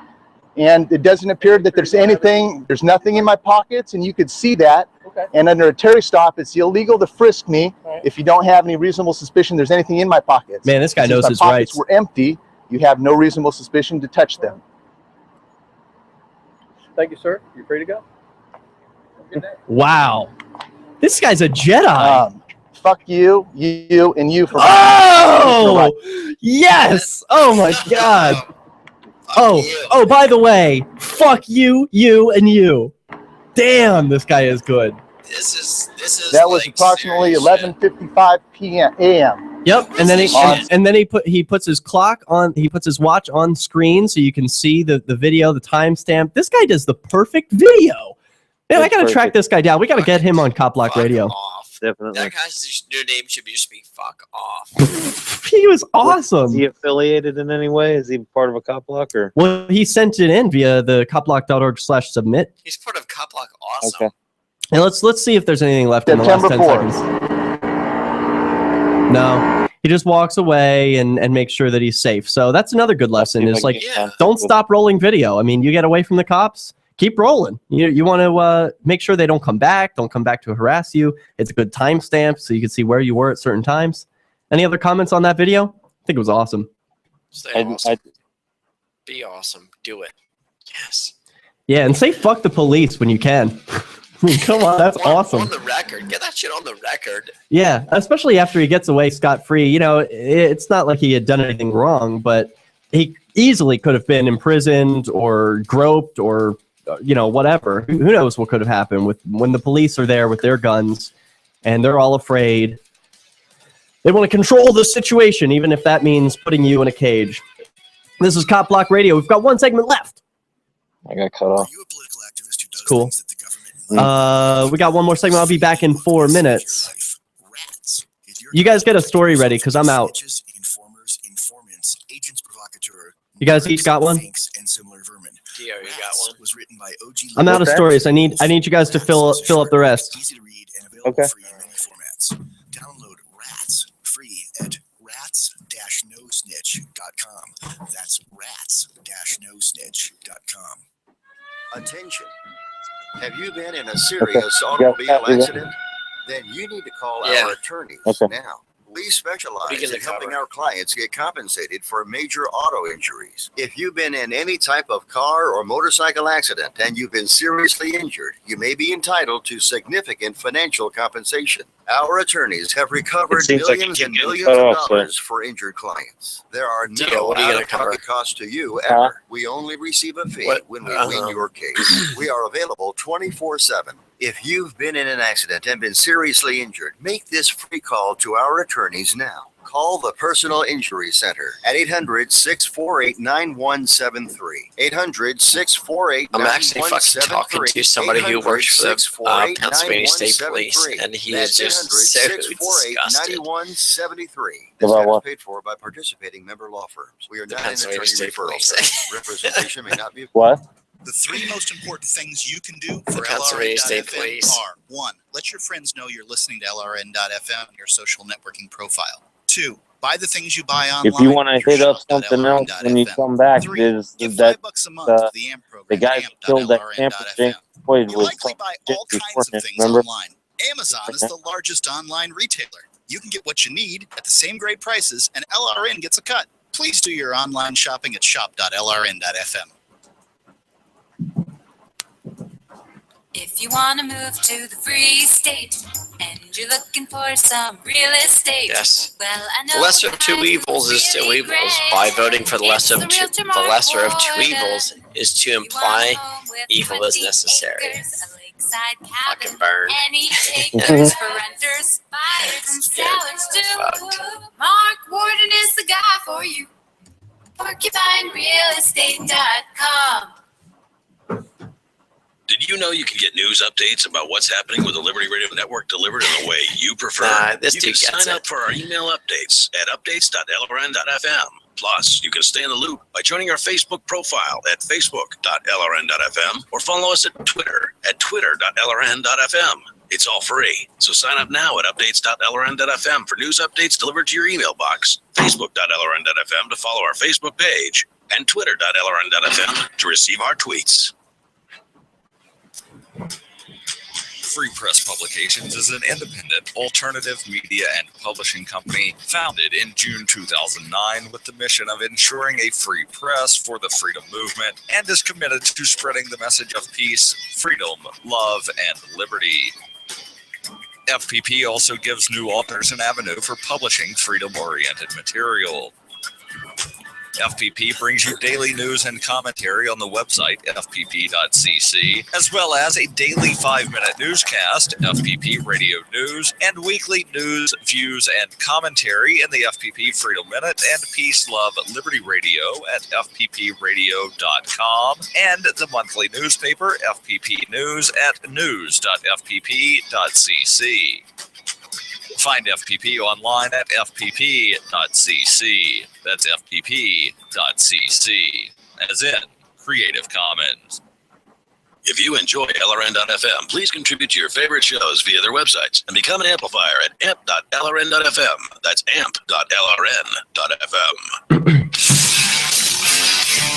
And it doesn't appear that there's nothing in my pockets, and you could see that. Okay. And under a Terry stop, it's illegal to frisk me if you don't have any reasonable suspicion there's anything in my pockets. Man, this guy knows his my rights. pockets were empty. You have no reasonable suspicion to touch them. Thank you, sir. You're free to go. Have a good day. Wow. This guy's a Jedi. Fuck you, and you for. Oh! Yes! Oh my God. Oh, by the way, fuck you, and you. Damn, this guy is good. This is That was approximately 11:55 a.m. Yep, and then he puts his clock on. He puts his watch on screen so you can see the video, the timestamp. This guy does the perfect video. Man, I gotta track this guy down. We gotta get him on CopBlock Radio. Definitely. That guy's new name should just be "fuck off." He was awesome. Is he affiliated in any way? Is he part of a CopBlock or? Well, he sent it in via the copblock.org/submit. He's part of CopBlock. Awesome. Okay. And let's see if there's anything left in the last 10 seconds. No, he just walks away and makes sure that he's safe. So that's another good lesson. Is like, don't stop rolling video. I mean, you get away from the cops, keep rolling. You want to make sure they don't come back to harass you. It's a good timestamp so you can see where you were at certain times. Any other comments on that video? I think it was awesome. Stay awesome. Be awesome. Do it. Yes. Yeah, and say fuck the police when you can. Come on, that's awesome. On the record. Get that shit on the record. Yeah, especially after he gets away scot-free. It's not like he had done anything wrong, but he easily could have been imprisoned or groped or, whatever. Who knows what could have happened when the police are there with their guns and they're all afraid. They want to control the situation, even if that means putting you in a cage. This is CopBlock Radio. We've got 1 segment left. I got cut off. It's cool. We got 1 more segment. I'll be back in 4 minutes. You guys get a story ready because I'm out. You guys each got one? Yeah, you got one. I'm out of stories. I need you guys to fill up the rest. Okay. Download Rats free at rats-nosnitch.com. That's rats-nosnitch.com. Attention. Have you been in a serious automobile accident? Then you need to call our attorneys now. We specialize in helping our clients get compensated for major auto injuries. If you've been in any type of car or motorcycle accident and you've been seriously injured, you may be entitled to significant financial compensation. Our attorneys have recovered millions and millions of dollars for injured clients. There are no out-of-pocket costs to you ever. We only receive a fee when we win your case. We are available 24/7. If you've been in an accident and been seriously injured, make this free call to our attorneys now. Call the Personal Injury Center at 800-648-9173. 800-648-9173. I'm actually fucking talking to somebody who works for the Pennsylvania State Police, and he is just so disgusted. 9173. This ad is paid for by participating member law firms. We are not an attorney referral firm. Representation may not be. What? The 3 most important things you can do for Pennsylvania State LRN.FM Police are: 1. Let your friends know you're listening to LRN.FM on your social networking profile. 2. Buy the things you buy online. If you want to hit up something else when you come back, is that the guy who killed that camper James Boyd was buy all kinds of things remember? online. Amazon is the largest online retailer. You can get what you need at the same great prices, and LRN gets a cut. Please do your online shopping at shop.lrn.fm. If you want to move to the free state and you're looking for some real estate, well, I know the lesser of 2 evils is 2 evils. By voting for the lesser of 2 evils is to imply evil is necessary. Fucking burn. Any takers for renters, buyers, and sellers too. Mark Gordon is the guy for you. PorcupineRealEstate.com. Did you know you can get news updates about what's happening with the Liberty Radio Network delivered in the way you prefer? This You dude can gets sign it. up for our email updates at updates.lrn.fm. Plus, you can stay in the loop by joining our Facebook profile at facebook.lrn.fm or follow us at Twitter at twitter.lrn.fm. It's all free, so sign up now at updates.lrn.fm for news updates delivered to your email box, facebook.lrn.fm to follow our Facebook page, and twitter.lrn.fm to receive our tweets. Free Press Publications is an independent, alternative media and publishing company founded in June 2009 with the mission of ensuring a free press for the freedom movement and is committed to spreading the message of peace, freedom, love, and liberty. FPP also gives new authors an avenue for publishing freedom-oriented material. FPP brings you daily news and commentary on the website, fpp.cc, as well as a daily 5-minute newscast, FPP Radio News, and weekly news, views, and commentary in the FPP Freedom Minute and Peace, Love, Liberty Radio at fppradio.com, and the monthly newspaper, FPP News, at news.fpp.cc. Find FPP online at fpp.cc. That's fpp.cc, as in Creative Commons. If you enjoy LRN.FM, please contribute to your favorite shows via their websites and become an amplifier at amp.lrn.fm. That's amp.lrn.fm.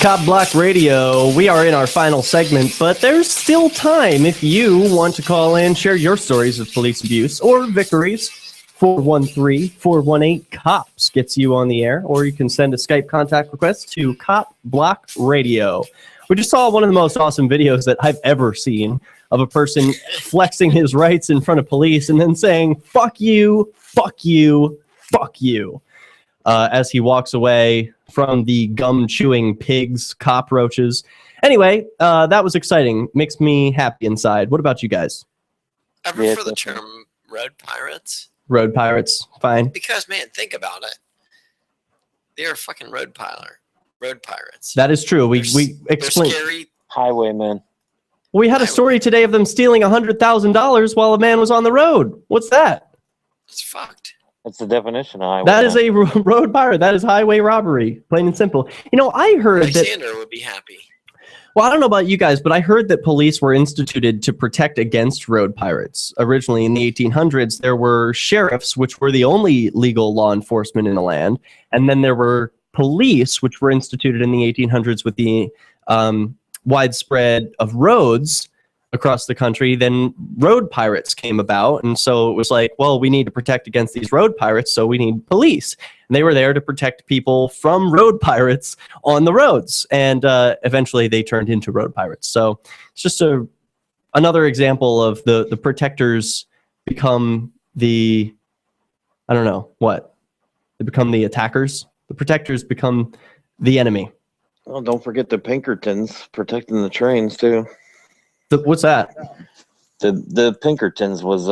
CopBlock Radio, we are in our final segment, but there's still time if you want to call in, share your stories of police abuse or victories. 413-418-COPS gets you on the air, or you can send a Skype contact request to CopBlockRadio. We just saw one of the most awesome videos that I've ever seen of a person flexing his rights in front of police and then saying, fuck you, fuck you, fuck you, as he walks away from the gum-chewing pigs, cockroaches. Anyway, that was exciting. Makes me happy inside. What about you guys? I prefer the term road pirates. Road pirates, fine. Because, man, think about it. They're fucking road pirates. That is true. We explained. Scary. Highwaymen. We had a story today of them stealing $100,000 while a man was on the road. What's that? It's fucked. That's the definition of highway. That is a road pirate. That is highway robbery, plain and simple. You know, I heard that. Alexander would be happy. Well, I don't know about you guys, but I heard that police were instituted to protect against road pirates. Originally, in the 1800s, there were sheriffs, which were the only legal law enforcement in the land. And then there were police, which were instituted in the 1800s with the widespread of roads across the country. Then road pirates came about. And so it was like, well, we need to protect against these road pirates, so we need police. And they were there to protect people from road pirates on the roads. And eventually they turned into road pirates. So it's just another example of the protectors become the, I don't know, what? They become the attackers. The protectors become the enemy. Well, don't forget the Pinkertons protecting the trains, too. What's that? The Pinkertons was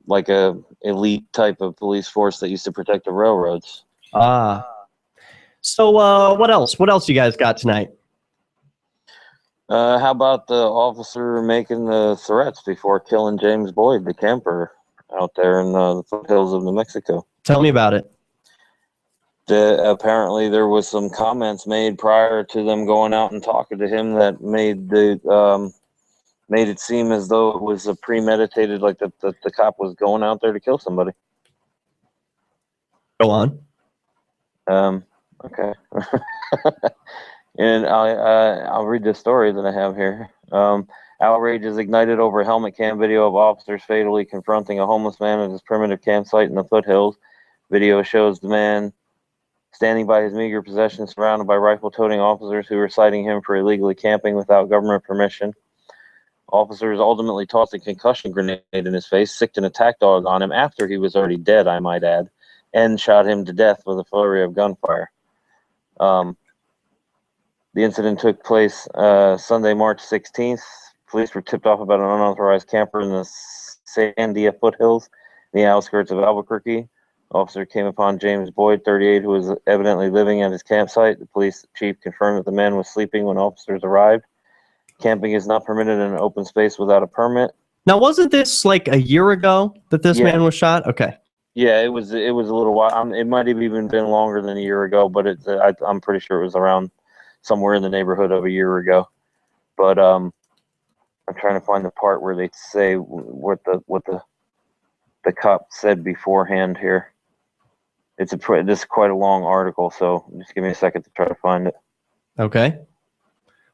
like a elite type of police force that used to protect the railroads. So what else? What else you guys got tonight? How about the officer making the threats before killing James Boyd, the camper, out there in the foothills of New Mexico? Tell me about it. Apparently there was some comments made prior to them going out and talking to him that made it seem as though it was a premeditated, like the cop was going out there to kill somebody. Go on. Okay. And I'll read the story that I have here. Outrage is ignited over helmet cam video of officers fatally confronting a homeless man at his primitive campsite in the foothills. Video shows the man standing by his meager possessions, surrounded by rifle-toting officers who were citing him for illegally camping without government permission. Officers ultimately tossed a concussion grenade in his face, sicked an attack dog on him after he was already dead, I might add, and shot him to death with a flurry of gunfire. The incident took place Sunday, March 16th. Police were tipped off about an unauthorized camper in the Sandia foothills, the outskirts of Albuquerque. Officer came upon James Boyd, 38, who was evidently living at his campsite. The police chief confirmed that the man was sleeping when officers arrived. Camping is not permitted in an open space without a permit. Now, wasn't this like a year ago that this man was shot? Okay. Yeah, it was a little while. It might have even been longer than a year ago, but I'm pretty sure it was around somewhere in the neighborhood of a year ago. But I'm trying to find the part where they say what the cop said beforehand here. This is quite a long article, so just give me a second to try to find it. Okay.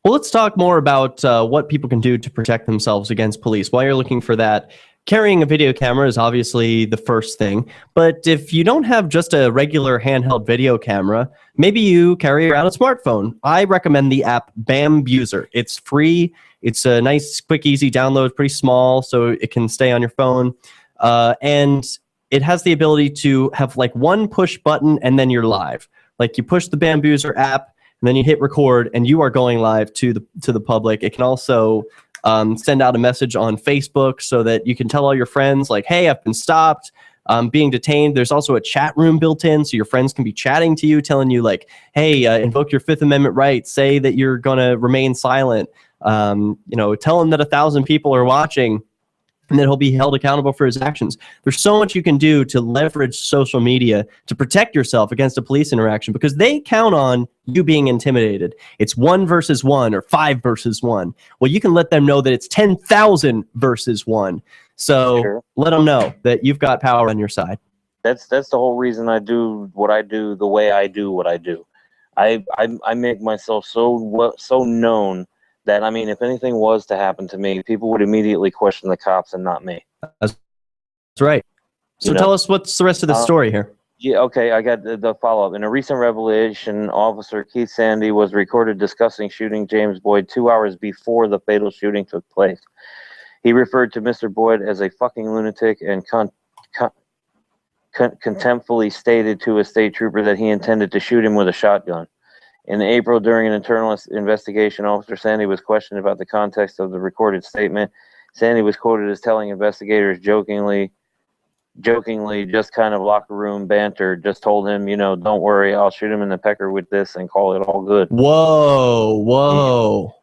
Well, let's talk more about what people can do to protect themselves against police. While you're looking for that, carrying a video camera is obviously the first thing. But if you don't have just a regular handheld video camera, maybe you carry around a smartphone. I recommend the app Bambuser. It's free. It's a nice, quick, easy download, pretty small, so it can stay on your phone. And it has the ability to have like one push button and then you're live. Like you push the Bambuser app and then you hit record and you are going live to the public. It can also send out a message on Facebook so that you can tell all your friends like, hey, I've been stopped, being detained. There's also a chat room built in so your friends can be chatting to you, telling you like, hey, invoke your Fifth Amendment rights, say that you're going to remain silent, tell them that 1,000 people are watching, and that he'll be held accountable for his actions. There's so much you can do to leverage social media to protect yourself against a police interaction because they count on you being intimidated. It's 1 versus 1 or 5 versus 1. Well, you can let them know that it's 10,000 versus 1. So let them know that you've got power on your side. That's the whole reason I do what I do the way I do what I do. I make myself so known that, I mean, if anything was to happen to me, people would immediately question the cops and not me. That's right. So tell us what's the rest of the story here. Yeah, okay, I got the follow-up. In a recent revelation, Officer Keith Sandy was recorded discussing shooting James Boyd 2 hours before the fatal shooting took place. He referred to Mr. Boyd as a fucking lunatic and contemptfully stated to a state trooper that he intended to shoot him with a shotgun. In April, during an internal investigation, Officer Sandy was questioned about the context of the recorded statement. Sandy was quoted as telling investigators jokingly, just kind of locker room banter, just told him, don't worry, I'll shoot him in the pecker with this and call it all good. Whoa.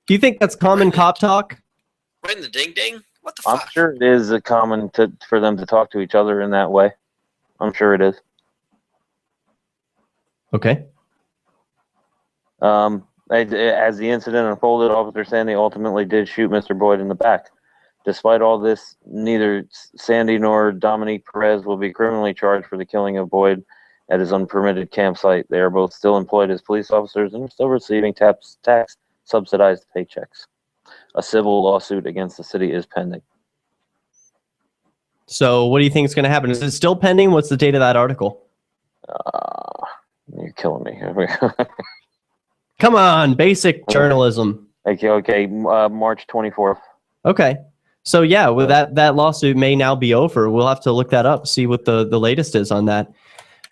Do you think that's common cop talk? Right in the ding-ding? What the fuck? I'm sure it is common for them to talk to each other in that way. I'm sure it is. Okay. As the incident unfolded, Officer Sandy ultimately did shoot Mr. Boyd in the back. Despite all this, neither Sandy nor Dominique Perez will be criminally charged for the killing of Boyd at his unpermitted campsite. They are both still employed as police officers and are still receiving tax-subsidized paychecks. A civil lawsuit against the city is pending. So what do you think is going to happen? Is it still pending? What's the date of that article? You're killing me. Come on, basic journalism. Okay, March 24th. Okay. So yeah, with that lawsuit may now be over. We'll have to look that up, see what the latest is on that.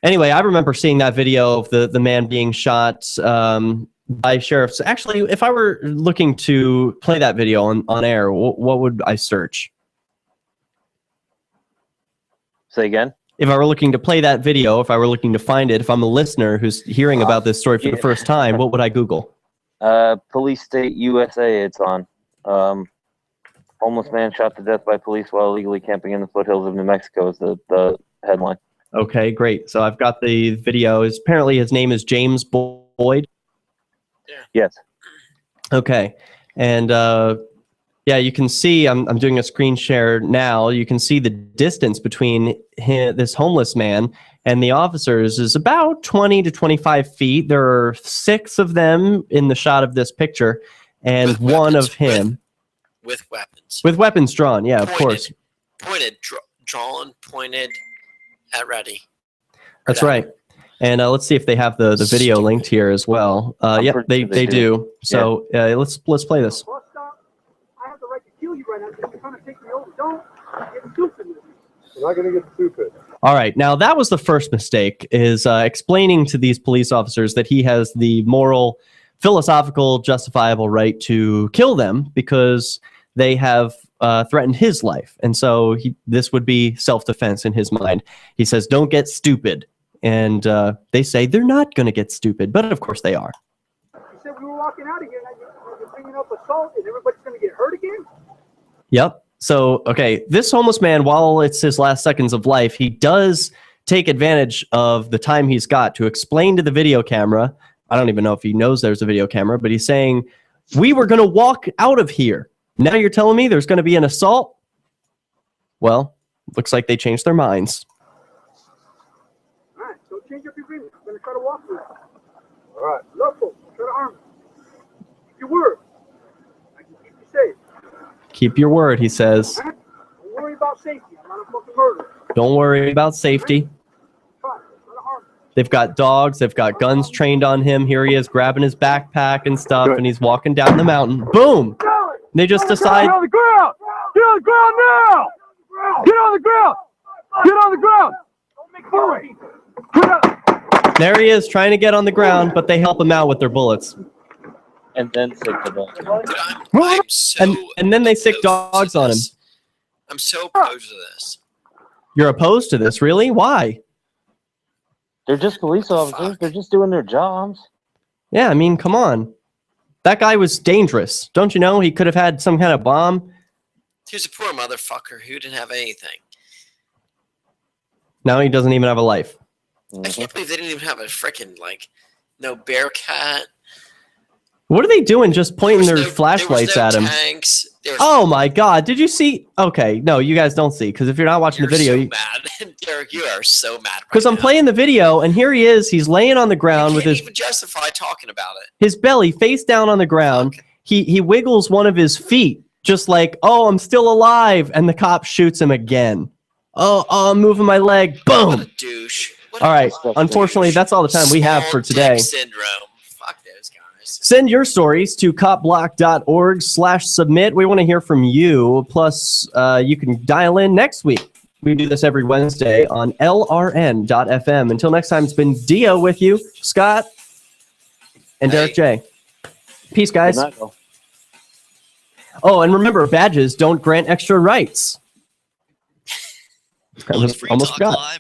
Anyway, I remember seeing that video of the man being shot by sheriffs. Actually, if I were looking to play that video on air, what would I search? Say again? If I were looking to play that video, if I were looking to find it, if I'm a listener who's hearing about this story for the first time, what would I Google? Police State USA, it's on. Homeless man shot to death by police while illegally camping in the foothills of New Mexico is the headline. Okay, great. So I've got the video. Apparently his name is James Boyd. Yes. Okay. And yeah, you can see, I'm doing a screen share now. You can see the distance between this homeless man and the officers is about 20 to 25 feet. There are 6 of them in the shot of this picture and one of him. With weapons. With weapons drawn, yeah, of course. Drawn, pointed, at ready. That's right. And let's see if they have the video linked here as well. Yep, they do. So let's play this. I have the right to kill you right now because you're trying to take me over. Don't get stupid with me. You're not going to get stupid. All right. Now, that was the first mistake, is explaining to these police officers that he has the moral, philosophical, justifiable right to kill them because they have threatened his life. And so this would be self-defense in his mind. He says, don't get stupid. And they say they're not going to get stupid, but of course they are. You said we were walking out of here, and you're bringing up assault, and everybody's going to get hurt again? Yep. So, okay, this homeless man, while it's his last seconds of life, he does take advantage of the time he's got to explain to the video camera. I don't even know if he knows there's a video camera, but he's saying, we were going to walk out of here. Now you're telling me there's going to be an assault? Well, looks like they changed their minds. All right, don't change up your agreement. I'm going to try to walk through it. All right. Local, try to arm it. Keep your word. I can keep you safe. Keep your word, he says. All right? Don't worry about safety. I'm not a fucking murderer. Don't worry about safety. They've got dogs. They've got guns trained on him. Here he is grabbing his backpack and stuff, and he's walking down the mountain. Boom! They just decide... Get on the ground! Get on the ground now! Get on the ground! Get on the ground! Don't make noise! There he is, trying to get on the ground, but they help him out with their bullets. And then sick the dog. I'm so and then they sick dogs on him. I'm so opposed to this. You're opposed to this, really? Why? They're just police officers. They're just doing their jobs. Yeah, I mean, come on. That guy was dangerous. Don't you know? He could have had some kind of bomb. He was a poor motherfucker who didn't have anything. Now he doesn't even have a life. I can't believe they didn't even have a freaking, like, no bear cat. What are they doing just pointing their flashlights at him? Tanks. Oh my God. Did you see? Okay. No, you guys don't see. Because if you're not watching the video. You're so mad. Derek, you are so mad. Because I'm playing the video and here he is. He's laying on the ground with his... even justify talking about it. His belly face down on the ground. He wiggles one of his feet. Just like, oh, I'm still alive. And the cop shoots him again. Oh, I'm moving my leg. Boom. What a douche. All right. Unfortunately, that's all the time we have for today. Syndrome. Fuck those guys. Send your stories to copblock.org/submit. We want to hear from you. Plus, you can dial in next week. We do this every Wednesday on LRN.FM. Until next time, it's been Dio with you, Scott, and Derek J. Peace, guys. Oh, and remember, badges don't grant extra rights. I almost forgot.